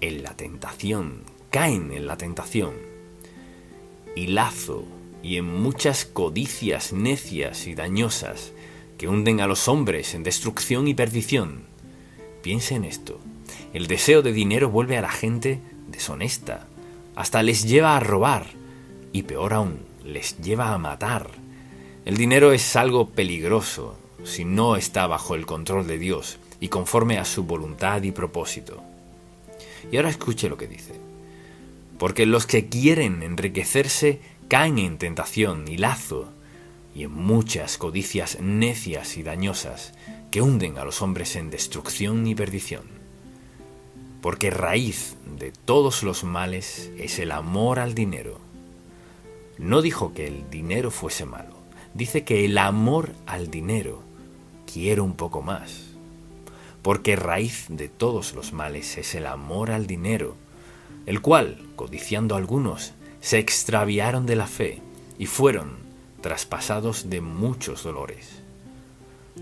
S1: En la tentación. Caen en la tentación. Y lazo y en muchas codicias necias y dañosas que hunden a los hombres en destrucción y perdición. Piense en esto. El deseo de dinero vuelve a la gente deshonesta. Hasta les lleva a robar. Y peor aún, les lleva a matar. El dinero es algo peligroso si no está bajo el control de Dios y conforme a su voluntad y propósito. Y ahora escuche lo que dice. Porque los que quieren enriquecerse caen en tentación y lazo y en muchas codicias necias y dañosas que hunden a los hombres en destrucción y perdición. Porque raíz de todos los males es el amor al dinero. No dijo que el dinero fuese malo, dice que el amor al dinero quiere un poco más. Porque raíz de todos los males es el amor al dinero, el cual, codiciando algunos, se extraviaron de la fe y fueron traspasados de muchos dolores.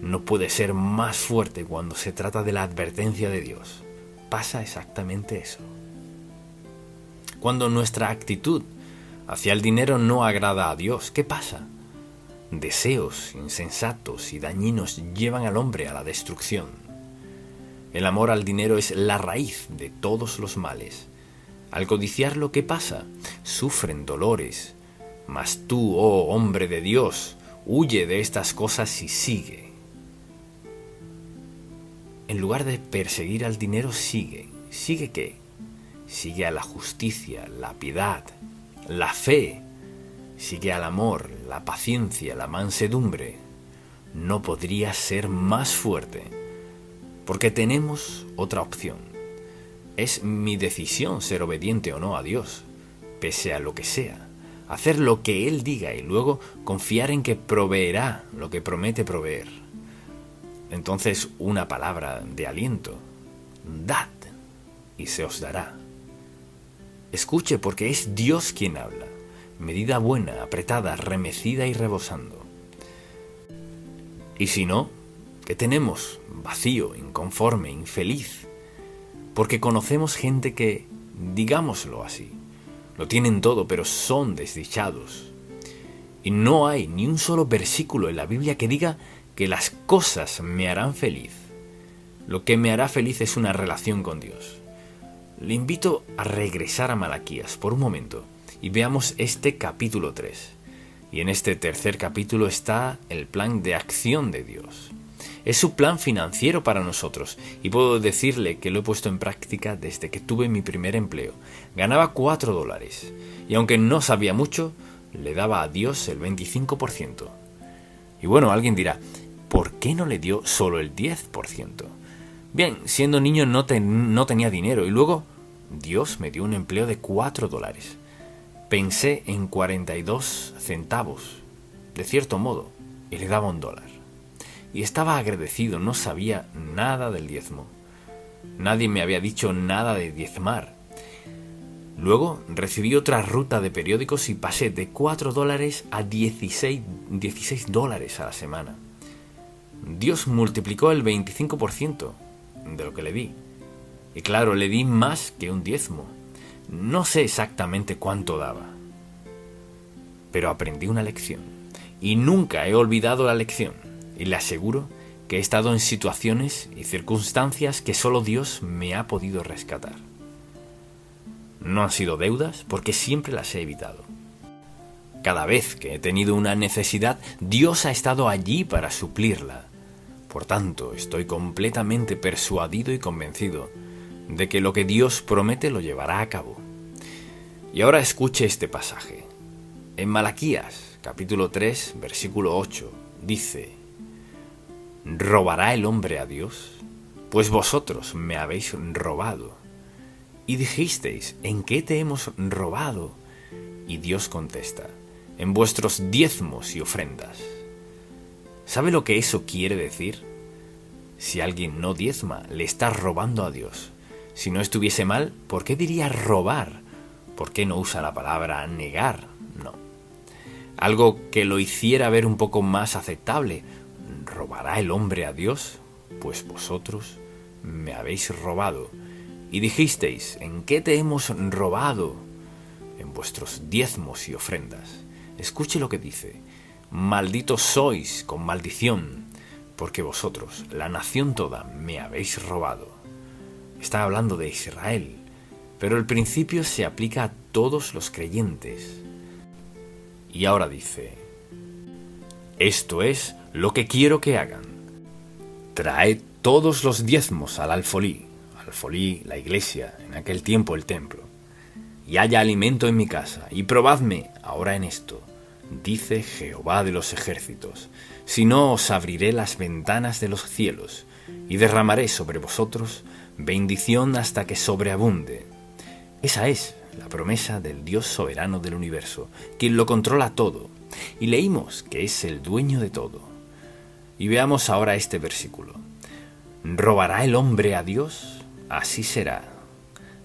S1: no puede ser más fuerte cuando se trata de la advertencia de Dios. Pasa exactamente eso. Cuando nuestra actitud hacia el dinero no agrada a Dios, ¿qué pasa? Deseos insensatos y dañinos llevan al hombre a la destrucción. El amor al dinero es la raíz de todos los males. Al codiciarlo, ¿qué pasa? Sufren dolores. Mas tú, oh hombre de Dios, huye de estas cosas y sigue. En lugar de perseguir al dinero, sigue. ¿Sigue qué? Sigue a la justicia, la piedad, la fe. Sigue al amor, la paciencia, la mansedumbre. No podría ser más fuerte, porque tenemos otra opción. Es mi decisión ser obediente o no a Dios, pese a lo que sea. Hacer lo que Él diga y luego confiar en que proveerá lo que promete proveer. Entonces, una palabra de aliento: dad y se os dará. Escuche, porque es Dios quien habla. Medida buena, apretada, remecida y rebosando. Y si no, ¿qué tenemos? Vacío, inconforme, infeliz. Porque conocemos gente que, digámoslo así, lo tienen todo, pero son desdichados. Y no hay ni un solo versículo en la Biblia que diga que las cosas me harán feliz. Lo que me hará feliz es una relación con Dios. Le invito a regresar a Malaquías por un momento y veamos este capítulo 3. Y en este tercer capítulo está el plan de acción de Dios. Es su plan financiero para nosotros, y puedo decirle que lo he puesto en práctica desde que tuve mi primer empleo. Ganaba $4, y aunque no sabía mucho, le daba a Dios el 25%. Y bueno, alguien dirá, ¿por qué no le dio solo el 10%? Bien, siendo niño no tenía dinero, y luego Dios me dio un empleo de $4. Pensé en 42 centavos, de cierto modo, y le daba $1. Y estaba agradecido, no sabía nada del diezmo. Nadie me había dicho nada de diezmar. Luego recibí otra ruta de periódicos y pasé de $4 a $16 a la semana. Dios multiplicó el 25% de lo que le di. Y claro, le di más que un diezmo. No sé exactamente cuánto daba, pero aprendí una lección. Y nunca he olvidado la lección. Y le aseguro que he estado en situaciones y circunstancias que solo Dios me ha podido rescatar. No han sido deudas porque siempre las he evitado. Cada vez que he tenido una necesidad, Dios ha estado allí para suplirla. Por tanto, estoy completamente persuadido y convencido de que lo que Dios promete lo llevará a cabo. Y ahora escuche este pasaje. En Malaquías, capítulo 3, versículo 8, dice: ¿robará el hombre a Dios? Pues vosotros me habéis robado. Y dijisteis, ¿en qué te hemos robado? Y Dios contesta, en vuestros diezmos y ofrendas. ¿Sabe lo que eso quiere decir? Si alguien no diezma, le está robando a Dios. Si no estuviese mal, ¿por qué diría robar? ¿Por qué no usa la palabra negar? No. Algo que lo hiciera ver un poco más aceptable. ¿Robará el hombre a Dios? Pues vosotros me habéis robado. Y dijisteis, ¿en qué te hemos robado? En vuestros diezmos y ofrendas. Escuche lo que dice. Malditos sois con maldición, porque vosotros, la nación toda, me habéis robado. Está hablando de Israel, pero el principio se aplica a todos los creyentes. Y ahora dice, esto es lo que quiero que hagan. Traed todos los diezmos al alfolí, la iglesia, en aquel tiempo el templo, y haya alimento en mi casa, y probadme ahora en esto, dice Jehová de los ejércitos, si no os abriré las ventanas de los cielos, y derramaré sobre vosotros bendición hasta que sobreabunde. Esa es la promesa del Dios soberano del universo, quien lo controla todo, y leímos que es el dueño de todo. Y veamos ahora este versículo. ¿Robará el hombre a Dios? Así será.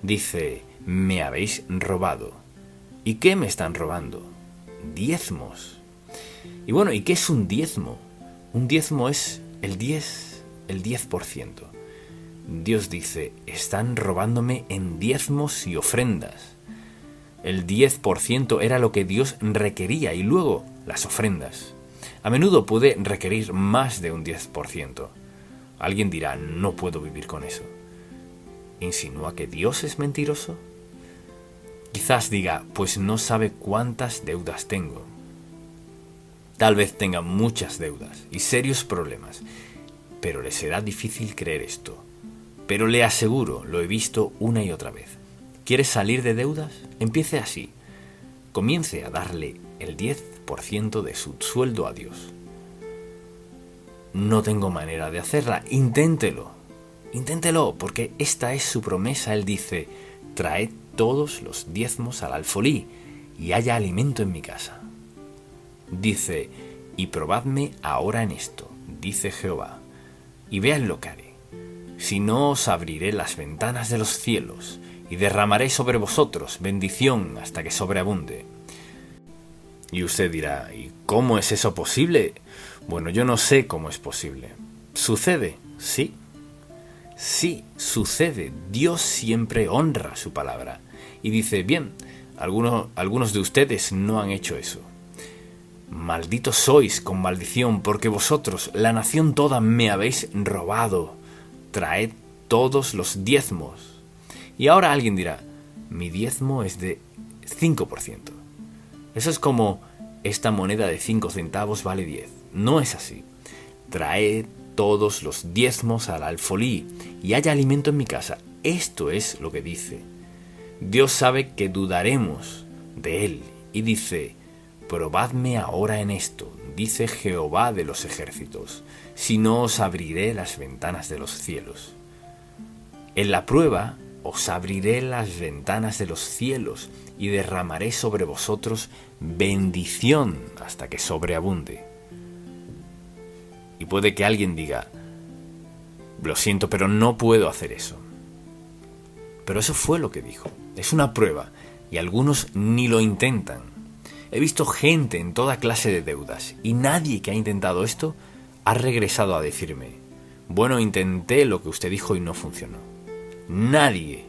S1: Dice, me habéis robado. ¿Y qué me están robando? Diezmos. Y bueno, ¿y qué es un diezmo? Un diezmo es el 10%. Dios dice, están robándome en diezmos y ofrendas. El 10% era lo que Dios requería y luego las ofrendas. A menudo puede requerir más de un 10%. Alguien dirá, no puedo vivir con eso. ¿Insinúa que Dios es mentiroso? Quizás diga, pues no sabe cuántas deudas tengo. Tal vez tenga muchas deudas y serios problemas, pero le será difícil creer esto. Pero le aseguro, lo he visto una y otra vez. ¿Quieres salir de deudas? Empiece así. Comience a darle el 10% de su sueldo a Dios. No tengo manera de hacerla. Inténtelo. Inténtelo, porque esta es su promesa. Él dice, traed todos los diezmos al alfolí y haya alimento en mi casa. Dice, y probadme ahora en esto, dice Jehová, y vean lo que haré. Si no, os abriré las ventanas de los cielos y derramaré sobre vosotros bendición hasta que sobreabunde. Y usted dirá, ¿y cómo es eso posible? Bueno, yo no sé cómo es posible. ¿Sucede? Sí. Sí, sucede. Dios siempre honra su palabra. Y dice, bien, algunos de ustedes no han hecho eso. Malditos sois con maldición, porque vosotros, la nación toda, me habéis robado. Traed todos los diezmos. Y ahora alguien dirá, mi diezmo es de 5%. Eso es como, esta moneda de 5 centavos vale 10. No es así. Traed todos los diezmos al alfolí y haya alimento en mi casa. Esto es lo que dice. Dios sabe que dudaremos de Él y dice, probadme ahora en esto, dice Jehová de los ejércitos, si no os abriré las ventanas de los cielos. En la prueba os abriré las ventanas de los cielos y derramaré sobre vosotros bendición hasta que sobreabunde. Y puede que alguien diga, lo siento, pero no puedo hacer eso. Pero eso fue lo que dijo. Es una prueba y algunos ni lo intentan. He visto gente en toda clase de deudas y nadie que ha intentado esto ha regresado a decirme, bueno, intenté lo que usted dijo y no funcionó. Nadie.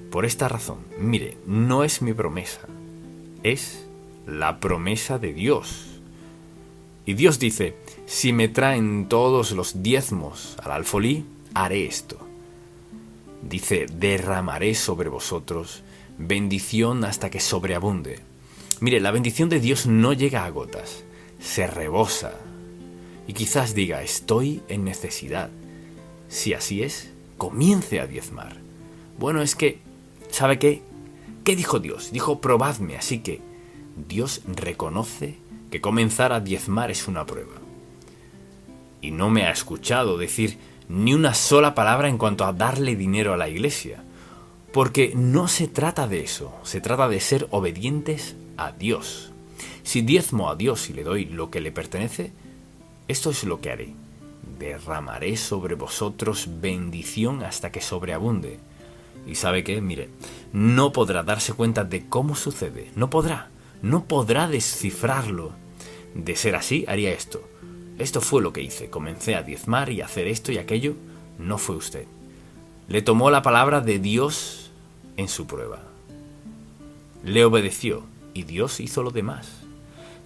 S1: Por esta razón, mire, no es mi promesa, es la promesa de Dios. Y Dios dice, si me traen todos los diezmos al alfolí, haré esto. Dice, derramaré sobre vosotros bendición hasta que sobreabunde. Mire, la bendición de Dios no llega a gotas, se rebosa. Y quizás diga, estoy en necesidad. Si así es, comience a diezmar. Bueno, es que, ¿sabe qué? ¿Qué dijo Dios? Dijo, probadme, así que Dios reconoce que comenzar a diezmar es una prueba. Y no me ha escuchado decir ni una sola palabra en cuanto a darle dinero a la iglesia. Porque no se trata de eso, se trata de ser obedientes a Dios. Si diezmo a Dios y le doy lo que le pertenece, esto es lo que haré. Derramaré sobre vosotros bendición hasta que sobreabunde. ¿Y sabe qué? Mire, no podrá darse cuenta de cómo sucede. No podrá descifrarlo. De ser así, haría esto. Esto fue lo que hice. Comencé a diezmar y hacer esto y aquello. No fue usted. Le tomó la palabra de Dios en su prueba. Le obedeció y Dios hizo lo demás.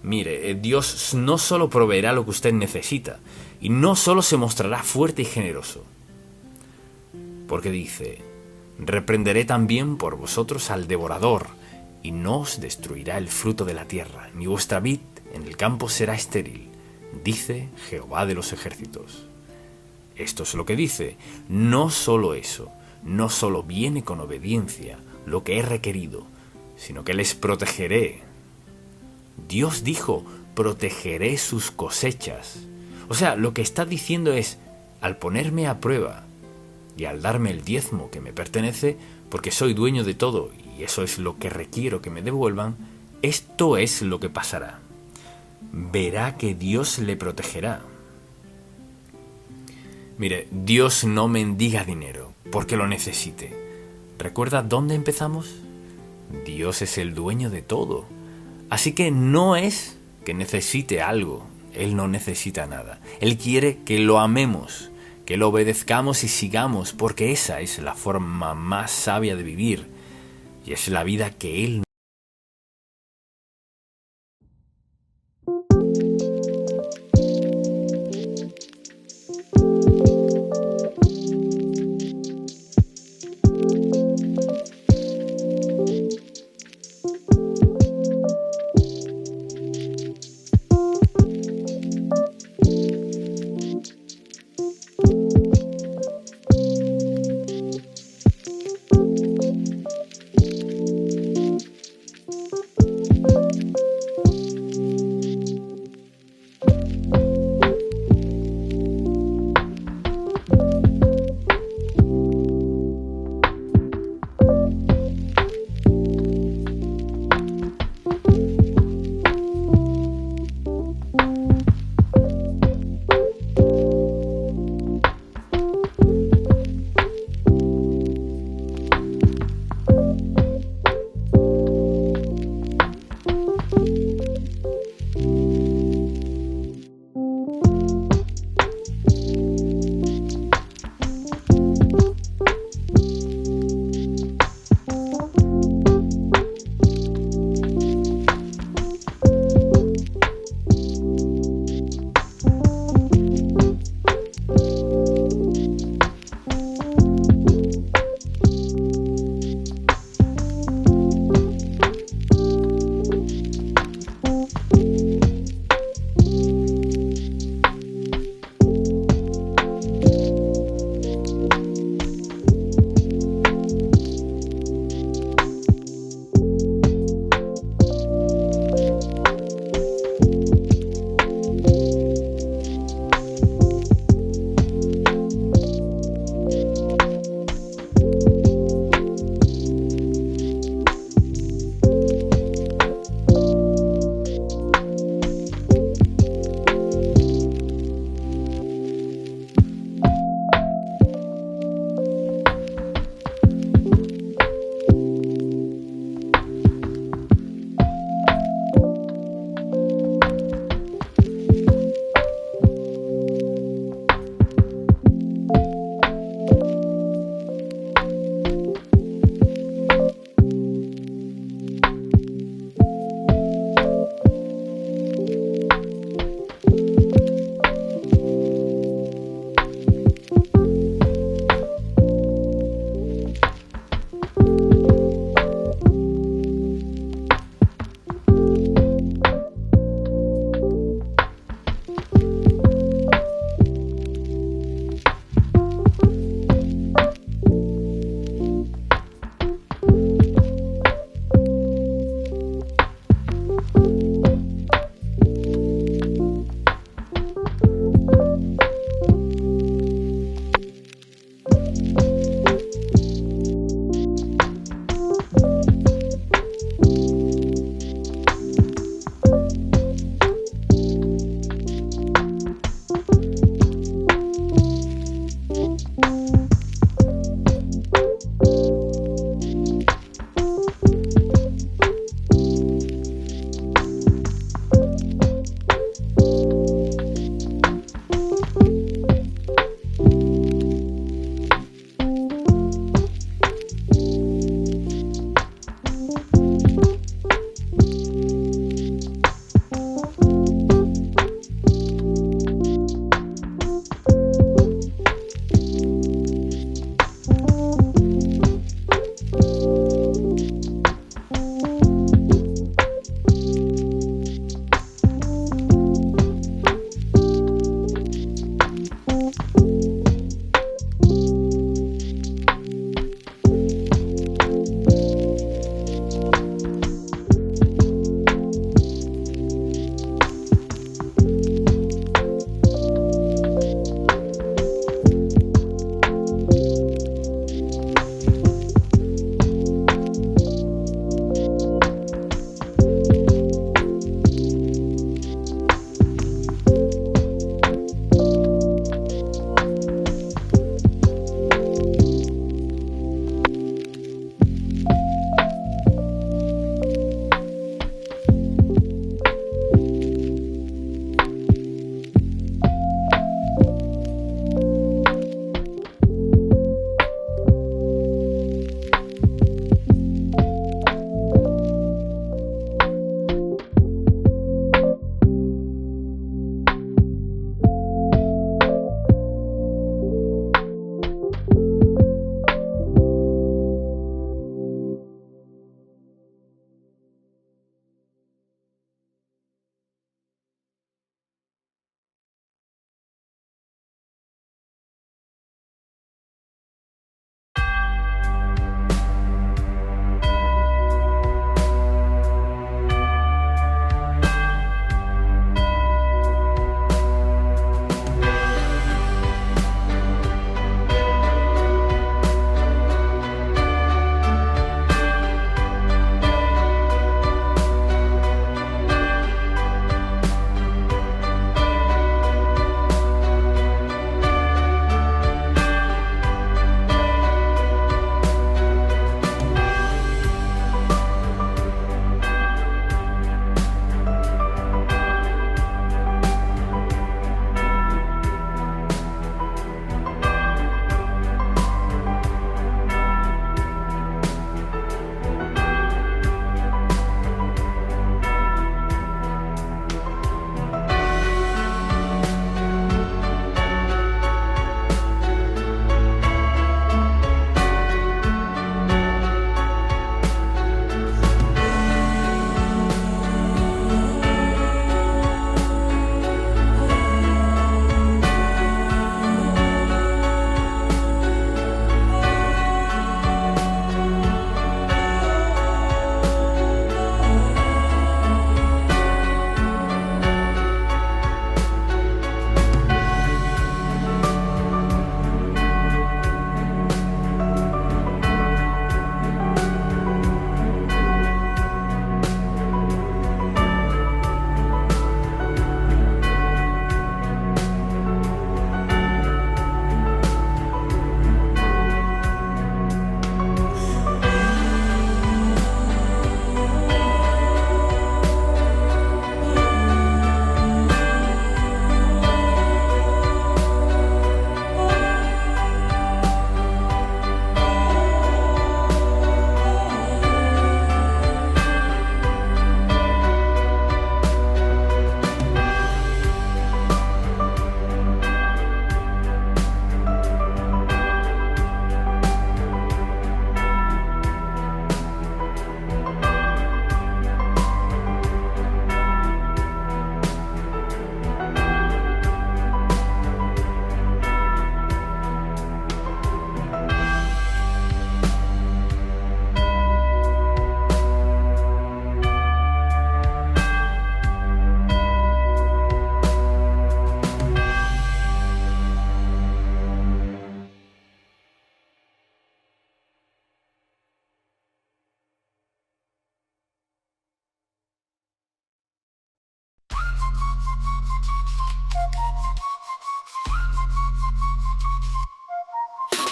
S1: Mire, Dios no solo proveerá lo que usted necesita y no solo se mostrará fuerte y generoso. Porque dice, reprenderé también por vosotros al devorador y no os destruirá el fruto de la tierra, ni vuestra vid en el campo será estéril, dice Jehová de los ejércitos. Esto es lo que dice. No solo eso, no solo viene con obediencia lo que he requerido, sino que les protegeré. Dios dijo, protegeré sus cosechas. O sea, lo que está diciendo es, al ponerme a prueba y al darme el diezmo que me pertenece, porque soy dueño de todo y eso es lo que requiero que me devuelvan, esto es lo que pasará. Verá que Dios le protegerá. Mire, Dios no mendiga dinero porque lo necesite. ¿Recuerda dónde empezamos? Dios es el dueño de todo. Así que no es que necesite algo. Él no necesita nada. Él quiere que lo amemos, que lo obedezcamos y sigamos, porque esa es la forma más sabia de vivir y es la vida que Él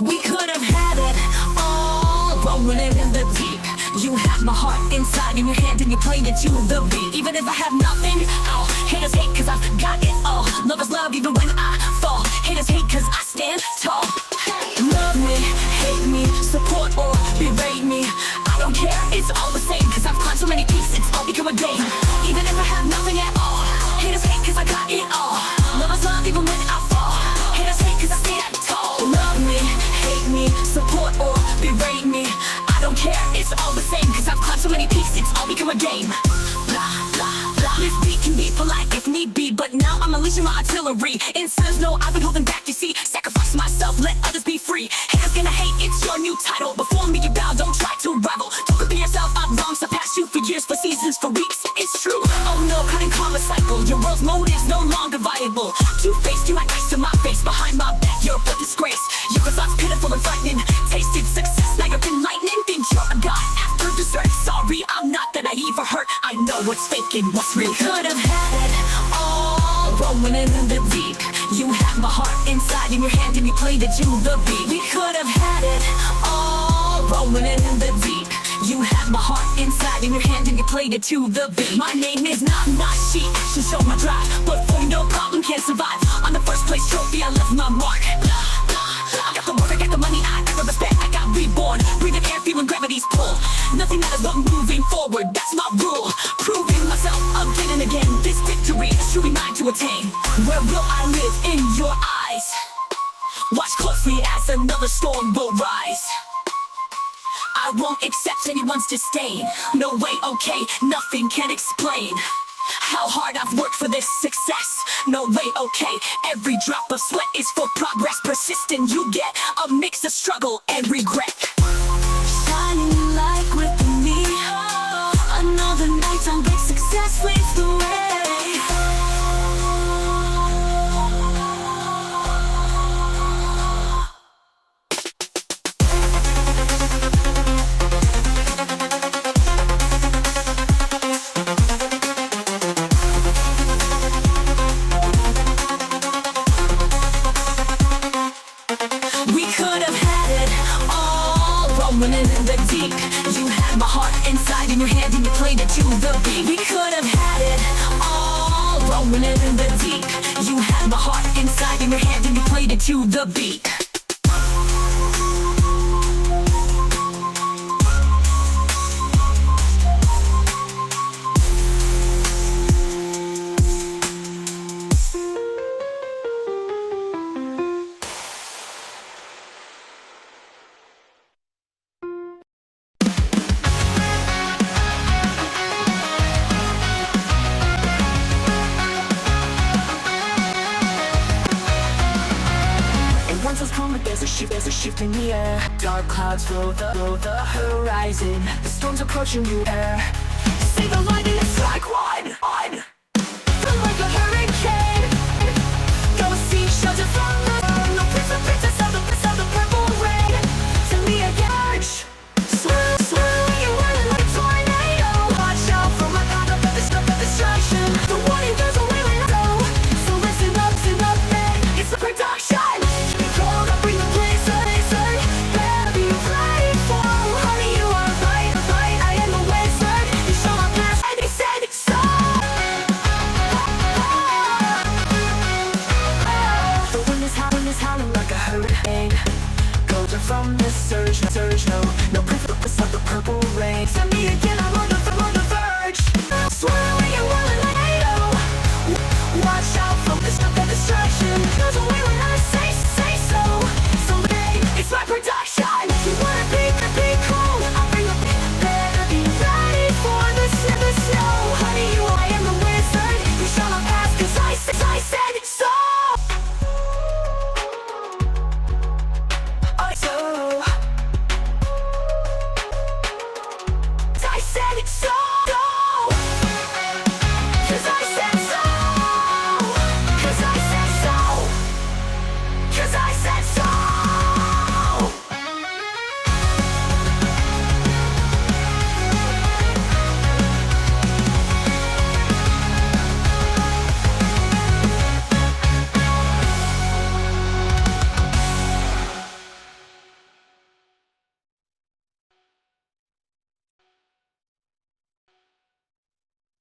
S2: We could have had it all, rolling it in the deep. You have my heart inside in your hand and you played it to the beat. Even if I have nothing, oh, haters hate cause I've got it all. Lovers love even when I fall. Haters hate cause I stand tall. Love me, hate me, support or berate me, I don't care, it's all the same. Cause I've climbed so many peaks, it's all become a game. Even if I have nothing at all, haters hate cause I got it all. Lovers love even when I fall. Haters hate cause I stand tall. Love me, hate me, support or berate me, I don't care, it's all the same. Cause I've climbed so many peaks, it's all become a game. Blah, blah, blah. This beat can be polite if need be, but now I'm unleashing my artillery. It says no, I've been holding back, you see. Sacrifice myself, let others be free. Haters gonna hate, it's your new title. Before me you bow, don't try to rival. Don't compare yourself, I'm wrong. Surpass you for years, for seasons, for weeks. It's true, oh no, cutting karma cycle. Your world's mode is no longer viable. Two-faced, you act nice to my face. Behind my back, you're a disgrace. Your thoughts pitiful and frightening. Tasted success, now you're enlightening. Think you're a god after dessert. Sorry, I'm not that naive or hurt. I know what's fake and what's real. Could have had it all, rolling it in the deep. You had my heart inside in your hand and you played it to the beat. We could have had it all, rolling it in the deep. You had my heart inside in your hand and you played it to the beat. My name is not Nashi, action show my drive. But for no problem can't survive. On the first place trophy I left my mark. I got the work, I got the money, I got the respect, I got reborn. Breathing air, feeling gravity's pull. Nothing matters but moving forward, that's my rule. Proving myself again and again. This victory is truly mine to attain. Where will I live? In your eyes. Watch closely as another storm will rise. I won't accept anyone's disdain. No way, okay, nothing can explain how hard I've worked for this success. No way, okay, every drop of sweat is for progress. Persistent, you get a mix of struggle and regret. Shining like with me, another night on big success leads the way. We could have had it all, rolling it in the deep. You had my heart inside in your hand and you played it to the beat. We could have had it all, rolling it in the deep. You had my heart inside in your hand and you played it to the beat. There's a shift in the air. Dark clouds fill the horizon. The storm's approaching you air. See the lightning strike one. Feel like a hurricane. Go see shelter from the sun. No princess of the purple rain. To me again. Swirl, you whirling like a tornado. Watch out for my path of destruction. The warning goes away when I go. So listen up, man. It's a production. From this surge, no